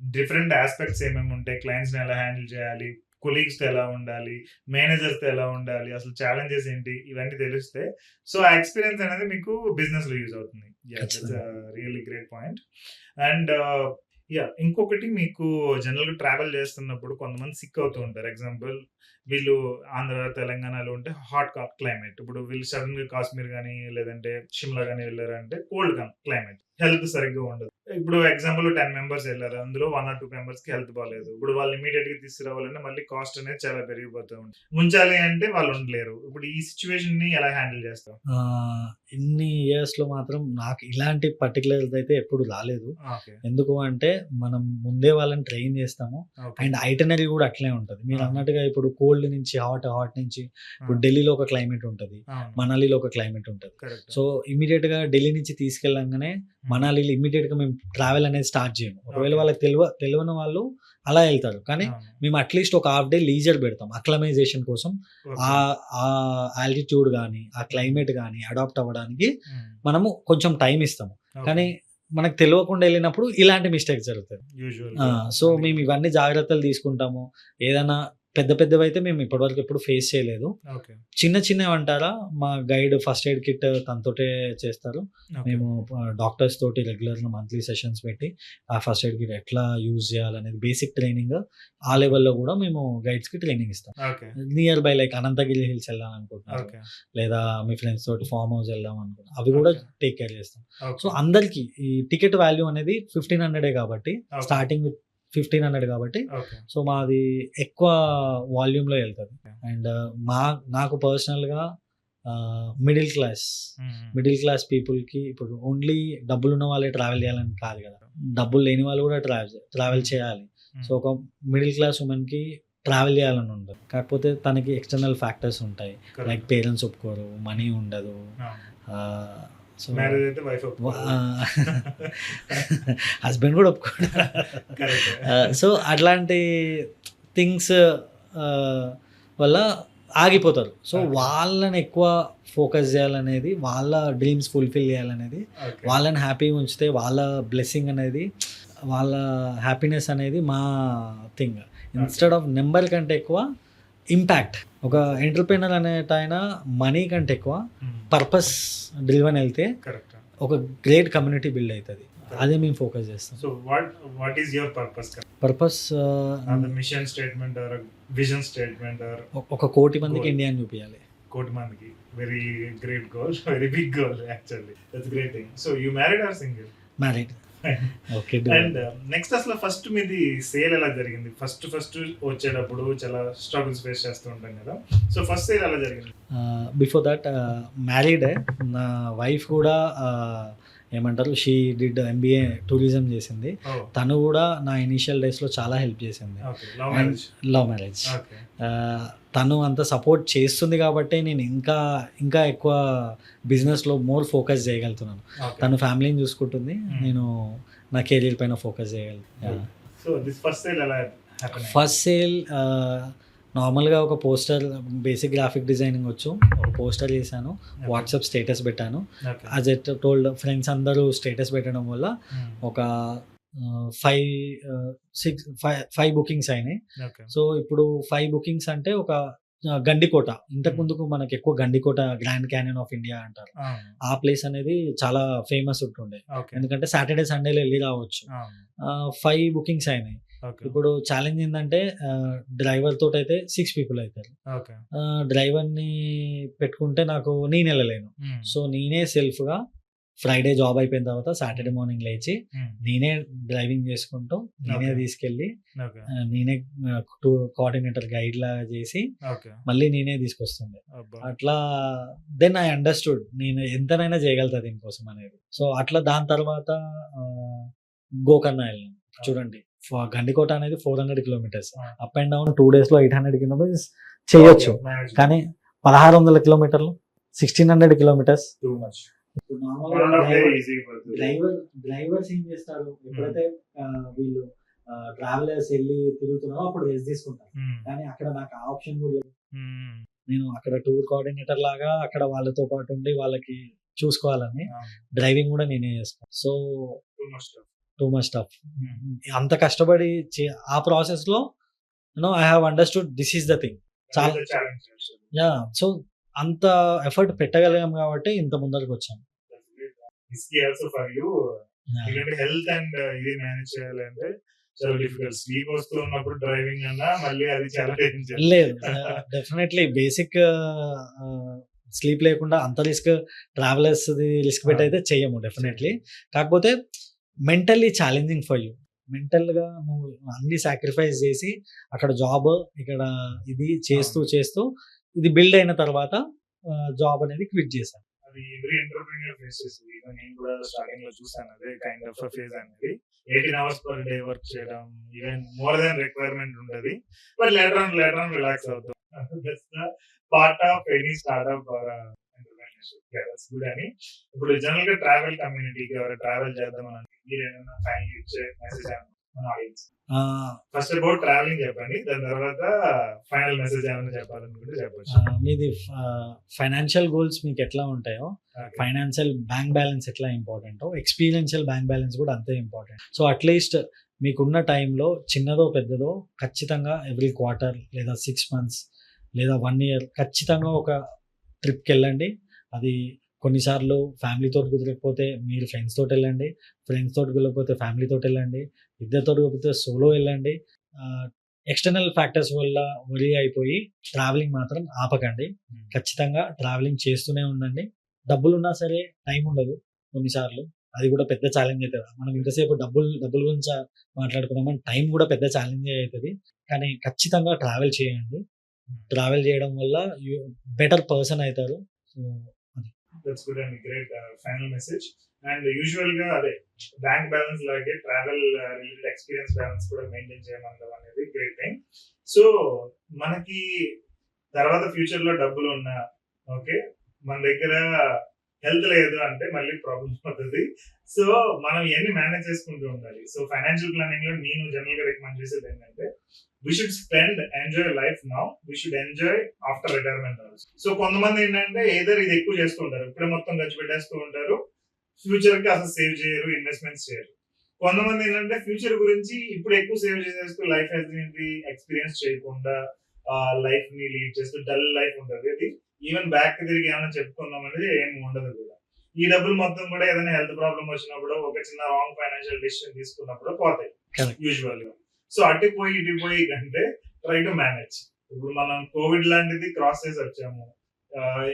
S1: డిఫరెంట్ ఆస్పెక్ట్స్ ఏమేమి ఉంటాయి, క్లయింట్స్ ని ఎలా హ్యాండిల్ చేయాలి, కొలీగ్స్ తో ఎలా ఉండాలి, మేనేజర్స్ తో ఎలా ఉండాలి, అసలు ఛాలెంజెస్ ఏంటి, ఇవన్నీ తెలిస్తే సో ఆ ఎక్స్పీరియన్స్ అనేది మీకు బిజినెస్ లో యూజ్ అవుతుంది. Really great point. అండ్ ఇంకొకటి, మీకు జనరల్ గా ట్రావెల్ చేస్తున్నప్పుడు కొంతమంది సిక్ అవుతూ ఉంటారు. ఎగ్జాంపుల్, వీళ్ళు ఆంధ్ర తెలంగాణలో ఉంటే హాట్ క్లైమేట్, ఇప్పుడు వీళ్ళు సడన్ గా కాశ్మీర్ కానీ లేదంటే షిమ్లా కానీ వెళ్ళారంటే కోల్డ్ క్లైమేట్, హెల్త్ సరిగ్గా ఉండదు. ఇప్పుడు ఎగ్జాంపుల్ 10 members వెళ్ళారు, అందులో 1 or 2 members కి హెల్త్ బాగాలేదు. ఇప్పుడు వాళ్ళు ఇమీడియట్ గా తీసుకురావాలంటే మళ్ళీ కాస్ట్ అనేది చాలా పెరిగిపోతూ ఉంటుంది, ఉంచాలి అంటే వాళ్ళు ఉండలేరు. ఇప్పుడు ఈ సిచ్యువేషన్ ని ఎలా హ్యాండిల్ చేస్తాం?
S2: ఇన్ని ఇయర్స్ లో మాత్రం నాకు ఇలాంటి పర్టికులర్ అయితే ఎప్పుడు రాలేదు. ఎందుకు అంటే మనం ముందే వాళ్ళని ట్రైన్ చేస్తాము, అండ్ ఐటనరీ కూడా అట్లే ఉంటది. మీరు అన్నట్టుగా ఇప్పుడు కోల్డ్ నుంచి హాట్ నుంచి, ఇప్పుడు ఢిల్లీలో ఒక క్లైమేట్ ఉంటది, మనాలిలో ఒక క్లైమేట్ ఉంటది. సో ఇమీడియట్ గా ఢిల్లీ నుంచి తీసుకెళ్ళంగానే మనాలిలో ఇమీడియట్ గా మేము ట్రావెల్ అనేది స్టార్ట్ చేయము. ఒకవేళ వాళ్ళకి తెలియని వాళ్ళు అలా వెళ్తారు, కానీ మేము అట్లీస్ట్ ఒక హాఫ్ డే లీజర్ పెడతాం అక్లమైజేషన్ కోసం. ఆ ఆల్టిట్యూడ్ కానీ ఆ క్లైమేట్ కానీ అడాప్ట్ అవ్వడానికి మనము కొంచెం టైం ఇస్తాము. కానీ మనకు తెలియకుండా వెళ్ళినప్పుడు ఇలాంటి మిస్టేక్స్ జరుగుతాయి. సో మేము ఇవన్నీ జాగ్రత్తలు తీసుకుంటాము. ఏదైనా పెద్దవి అయితే మేము ఇప్పటివరకు ఎప్పుడు ఫేస్ చేయలేదు. చిన్నవి అంటారా, మా గైడ్ ఫస్ట్ ఎయిడ్ కిట్ తనతోటే చేస్తారు. మేము డాక్టర్స్ తోటి రెగ్యులర్ మంత్లీ సెషన్స్ పెట్టి ఆ ఫస్ట్ ఎయిడ్ కిట్ ఎట్లా యూజ్ చేయాలనేది బేసిక్ ట్రైనింగ్ ఆ లెవెల్లో కూడా మేము గైడ్స్ కి ట్రైనింగ్ ఇస్తాం. Nearby like Anantagiri hills వెళ్దాం అనుకుంటున్నాం, లేదా మీ ఫ్రెండ్స్ తోటి ఫామ్ హౌస్ వెళ్దాం అనుకుంటున్నాం, అవి కూడా టేక్ కేర్ చేస్తాం. సో అందరికి ఈ టికెట్ వాల్యూ అనేది 1500 కాబట్టి, స్టార్టింగ్ విత్ 1500 కాబట్టి, సో మాది ఎక్కువ వాల్యూమ్ లో వెళ్తుంది. అండ్ నాకు పర్సనల్ గా మిడిల్ క్లాస్ పీపుల్ కి, ఇప్పుడు ఓన్లీ డబ్బులు ఉన్న వాళ్ళే ట్రావెల్ చేయాలని కాదు కదా, డబ్బులు లేని వాళ్ళు కూడా ట్రావెల్ చేయాలి. సో ఒక మిడిల్ క్లాస్ ఉమెన్ కి ట్రావెల్ చేయాలని ఉండదు, కాకపోతే తనకి ఎక్స్టర్నల్ ఫ్యాక్టర్స్ ఉంటాయి, లైక్ పేరెంట్స్ ఒప్పుకోరు, మనీ ఉండదు, సో హస్బెండ్ కూడా ఒప్పుకోడు. సో అట్లాంటి థింగ్స్ వల్ల ఆగిపోతారు. So
S1: Okay.
S2: వాళ్ళని ఎక్కువ ఫోకస్ చేయాలనేది, వాళ్ళ డ్రీమ్స్ ఫుల్ఫిల్ చేయాలనేది,
S1: Okay.
S2: వాళ్ళని హ్యాపీగా ఉంచితే వాళ్ళ బ్లెస్సింగ్ అనేది, వాళ్ళ హ్యాపీనెస్ అనేది మా థింగ్. ఇన్‌స్టెడ్ ఆఫ్ నెంబర్ కంటే ఎక్కువ ఇంపాక్ట్. ఒక ఎంటర్‌ప్రెన్యూర్ అనేటాయన మనీ కంటే ఎక్కువ పర్పస్ డ్రివెన్ వెళ్తే
S1: కరెక్ట్.
S2: ఒక గ్రేట్ కమ్యూనిటీ బిల్డ్ అవుతది. అదే మేము ఫోకస్ చేస్తాం.
S1: So what is your purpose?
S2: Purpose
S1: mission statement or vision statement or
S2: 1,00,00,000 మందికి
S1: Goal.
S2: ఇండియాని చూపియాలి.
S1: కోటి మందికి very great goal, very big goal actually. That's great thing. So you married or single?
S2: Married. Okay.
S1: And next అసలు first మీది sale ఎలా జరిగింది? First వచ్చేటప్పుడు చాలా స్ట్రగుల్స్ ఫేస్ చేస్తూ ఉంటాం కదా. సో ఫస్ట్ సేల్ ఎలా జరిగింది?
S2: బిఫోర్ దట్ మ్యారీడే. నా వైఫ్ కూడా ఏమంటారు, షీ డిడ్ ఎంబీఏ టూరిజం చేసింది. తను కూడా నా ఇనీషియల్ డేస్లో చాలా హెల్ప్ చేసింది.
S1: Okay. Love marriage?
S2: Love marriage.
S1: Okay.
S2: తను అంత సపోర్ట్ చేస్తుంది కాబట్టి నేను ఇంకా ఎక్కువ బిజినెస్లో మోర్ ఫోకస్ చేయగలుగుతున్నాను.
S1: ఓకే.
S2: తను ఫ్యామిలీని చూసుకుంటుంది, నేను నా కెరీర్ పైన ఫోకస్ చేయగలుగుతాను.
S1: సో దిస్ ఫస్ట్ సేల్ ఎలా హ్యాపెన్?
S2: ఫస్ట్ సేల్ నార్మల్గా ఒక పోస్టర్, బేసిక్ గ్రాఫిక్ డిజైనింగ్ వచ్చు, ఒక పోస్టర్ చేశాను, వాట్సాప్ స్టేటస్ పెట్టాను.
S1: Okay.
S2: As at told, friends అందరూ స్టేటస్ పెట్టడం వల్ల ఒక 5 బుకింగ్స్ అయినాయి.
S1: ఓకే.
S2: సో ఇప్పుడు 5 బుకింగ్స్ అంటే ఒక గండికోట, ఇంతకు ముందుకు మనకి ఎక్కువ Gandikota grand canyon of India అంటారు. ఆ ప్లేస్ అనేది చాలా ఫేమస్ ఉంటుండే,
S1: ఓకే.
S2: ఎందుకంటే సాటర్డే సండేలో వెళ్ళి రావచ్చు. 5 బుకింగ్స్ అయినాయి.
S1: ఓకే.
S2: ఇప్పుడు ఛాలెంజ్ ఏంటంటే డ్రైవర్ తోటి అయితే 6 పీపుల్ అవుతారు.
S1: ఓకే.
S2: డ్రైవర్ని పెట్టుకుంటే నేను వెళ్ళలేను. సో నేనే సెల్ఫ్గా ఫ్రైడే జాబ్ అయిపోయిన తర్వాత సాటర్డే మార్నింగ్ లేచి నేనే డ్రైవింగ్ చేసుకుంటూ, నేనే
S1: Okay.
S2: తీసుకెళ్ళి,
S1: ఓకే.
S2: నేనే కోఆర్డినేటర్ గైడ్ లాగా చేసి
S1: ఓకే.
S2: మళ్ళీ నేనే తీసుకొస్తుండే.
S1: అబ్బా.
S2: అట్లా దెన్ ఐ అండర్స్టూడ్ నేను ఎంతనైనా చేయగలుగుతా దీనికోసం అనేది. సో అట్లా దాని తర్వాత గోకర్ణ వెళ్ళాను. చూడండి, గండికోట అనేది 400 kilometres, up and down 2 days లో 800 కిలోమీటర్స్ చేయొచ్చు.
S1: Manage.
S2: కానీ 1600 కిలోమీటర్లు, 1600 kilometres.
S1: Too much. One and a half day easy పడుతుంది.
S2: డ్రైవర్స్ ఏం చేస్తారు, ఎప్పుడైతే వీళ్ళు ట్రావెలర్స్ వెళ్ళి తిరుగుతున్నారో అప్పుడు రెస్ట్ తీసుకుంటారు. కానీ అక్కడ నాకు ఆ ఆప్షన్ కూడా లేదు. నేను అక్కడ టూర్ కోఆర్డినేటర్ లాగా అక్కడ వాళ్ళతో పాటు ఉండి వాళ్ళకి చూసుకోవాలని డ్రైవింగ్ కూడా నేనే చేస్తాను. So too much tough. అంత కష్టపడి ఆ ప్రాసెస్ లో I have understood this is the thing. చాలా యా. సో అంత ఎఫర్ట్ పెట్టగలిగాం కాబట్టి ఇంత ముందరికి వచ్చాం.
S1: హెల్త్ అండ్ ఇది మేనేజ్ చేయాలంటే చాలా డిఫికల్ట్. స్లీప్ వస్తున్నప్పుడు డ్రైవింగ్ అన్నా మళ్ళీ అది చాలా డేంజర్.
S2: లేదు, డెఫినెట్లీ బేసిక్ స్లీప్ లేకుండా అంత రిస్క్, ట్రావెలర్స్ రిస్క్ పెట్టి అయితే చెయ్యము డెఫినెట్లీ. కాకపోతే మెంటల్లీ ఛాలెంజింగ్ ఫర్ యూ. మెంటల్గా నువ్వు అన్ని సాక్రిఫైస్ చేసి అక్కడ జాబ్, ఇక్కడ ఇది చేస్తూ ఇది బిల్డ్ అయిన తర్వాత జాబ్ అనేది క్విట్ చేశాను.
S1: అది ఎవ్రీ ఎంటర్‌ప్రెన్యూర్ ఫేస్ చేస్తది. నేను కూడా స్టార్టింగ్ లో చూసాను అదే కైండ్ ఆఫ్ ఫేజ్ అనేది. 18 hours per day వర్క్ చేయడం, ఈవెన్ మోర్ దాన్ రిక్వైర్మెంట్ ఉంటది. బట్ లేటర్ ఆన్ రిలాక్స్ అవుతాం. That's the part of any startup or entrepreneurship. That's good అని. ఇప్పుడు జనరల్ గా ట్రావెల్ కమ్యూనిటీకి ఎవరైనా ట్రావెల్ చేద్దామని అంటే మీరు ఏమైనా ఫైనల్ ఇచ్చే మెసేజ్ మన ఆడియన్స్? ఫస్ట్ అబౌట్ ట్రావెలింగ్ చెప్పండి, దాని తర్వాత ఫైనల్ మెసేజ్ ఏమైనా చెప్పాలనుకుంటే చెప్పొచ్చు.
S2: మీది ఫైనాన్షియల్ గోల్స్ మీకు ఎట్లా ఉంటాయో, ఫైనాన్షియల్ బ్యాంక్ బ్యాలెన్స్ ఎట్లా ఇంపార్టెంటో, ఎక్స్పీరియన్షియల్ బ్యాంక్ బ్యాలెన్స్ కూడా అంతే ఇంపార్టెంట్. సో అట్లీస్ట్ మీకున్న టైంలో చిన్నదో పెద్దదో ఖచ్చితంగా ఎవ్రీ క్వార్టర్ లేదా 6 months లేదా 1 year ఖచ్చితంగా ఒక ట్రిప్కి వెళ్ళండి. అది కొన్నిసార్లు ఫ్యామిలీతో కుదరకపోతే మీరు ఫ్రెండ్స్ తోటి వెళ్ళండి, ఫ్రెండ్స్ తోటి కుదరకపోతే ఫ్యామిలీతో వెళ్ళండి, ఇద్దరితో కుదిరితే సోలో వెళ్ళండి. ఎక్స్టర్నల్ ఫ్యాక్టర్స్ వల్ల వరి అయిపోయి ట్రావెలింగ్ మాత్రం ఆపకండి. ఖచ్చితంగా ట్రావెలింగ్ చేస్తూనే ఉండండి. డబ్బులున్నా సరే టైం ఉండదు కొన్నిసార్లు, అది కూడా పెద్ద ఛాలెంజ్ అవుతుంది. మనం ఇంతసేపు డబ్బుల గురించి మాట్లాడుకున్నామని టైం కూడా పెద్ద ఛాలెంజ్ అవుతుంది. కానీ ఖచ్చితంగా ట్రావెల్ చేయండి. ట్రావెల్ చేయడం వల్ల బెటర్ పర్సన్ అవుతారు. So
S1: that's good and great final message. And usual గా అదే బ్యాంక్ బ్యాలెన్స్ లాగే ట్రావెల్ రిలేటెడ్ ఎక్స్పీరియన్స్ బ్యాలెన్స్ కూడా మెయింటైన్ చేయమంటాం అనేది గ్రేట్ థింగ్. సో మనకి తర్వాత ఫ్యూచర్ లో డబ్బులు ఉన్నా ఓకే, మన దగ్గర హెల్త్ లేదు అంటే మళ్ళీ ప్రాబ్లం అవుతుంది. సో మనం ఇవన్నీ మేనేజ్ చేసుకుంటూ ఉండాలి. సో ఫైనాన్షియల్ ప్లానింగ్ లో నేను జనరల్ గా రికమెండ్ చేసేది ఏంటంటే we should spend enjoy life now, we should enjoy after retirement also. So కొంతమంది ఏంటంటే ఏదర్ ఇది ఎక్కువ చేస్తూ ఉంటారు, ఇప్పుడే మొత్తం ఖర్చు పెట్టేస్తూ ఉంటారు, ఫ్యూచర్ కి అసలు సేవ్ చేయరు, ఇన్వెస్ట్మెంట్స్ చేయరు. కొంతమంది ఏంటంటే ఫ్యూచర్ గురించి ఇప్పుడు ఎక్కువ సేవ్ చేసేస్తూ లైఫ్ ఎక్స్పీరియన్స్ చేయకుండా లైఫ్ ని లీడ్ చేస్తూ డల్ లైఫ్ ఉంటుంది. అది ఈవెన్ బ్యాక్ తిరిగి ఏమైనా చెప్పుకుందాం అనేది ఏమి ఉండదు కూడా. ఈ డబ్బులు మొత్తం కూడా ఏదైనా హెల్త్ ప్రాబ్లమ్ వచ్చినప్పుడు, ఒక చిన్న రాంగ్ ఫైనాన్షియల్ డిసిషన్ తీసుకున్నప్పుడు పోతాయి
S2: Correct.
S1: యూజువల్ గా. సో అటు పోయి ఇటు పోయి కంటే ట్రై టు మేనేజ్. ఇప్పుడు మనం కోవిడ్ లాంటిది క్రాస్ చేసి వచ్చాము,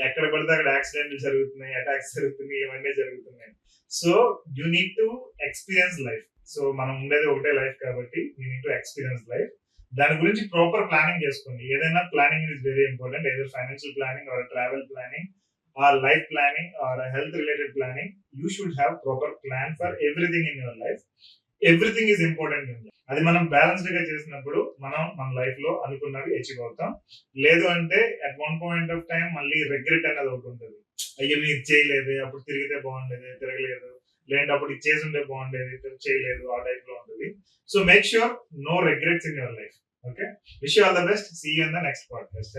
S1: ఎక్కడ పడితే అక్కడ యాక్సిడెంట్లు జరుగుతున్నాయి, అటాక్స్ జరుగుతున్నాయి, ఇవన్నీ జరుగుతున్నాయి. So you need to experience life. So మనం ఉండేది ఒకటే లైఫ్ కాబట్టి you need to experience life. దాని గురించి ప్రాపర్ ప్లానింగ్ చేసుకోండి. ఏదైనా ప్లానింగ్ ఇస్ వెరీ ఇంపార్టెంట్. ఏదో financial planning or travel planning are life planning are health related planning, you should have proper plan for everything in your life. Everything is important. అది మనం balanced గా చేసినప్పుడు మనం మన life లో అనుకున్నవి achieve అవుతాం. లేదు అంటే at one point of time మళ్ళీ రిగ్రెట్ అనేది ఒకటి ఉంటుంది. అయ్యో నేను ఇది చేయలేదు, అప్పుడు తిరిగితే బాగుండేది, తిరగలేదు, లేదంటే అప్పుడు ఇది చేసి ఉంటే బాగుండేది, చేయలేదు, ఆ టైప్ లో ఉంటుంది. So make sure no regrets in your life. Okay, wish you all the best. See you in the next podcast.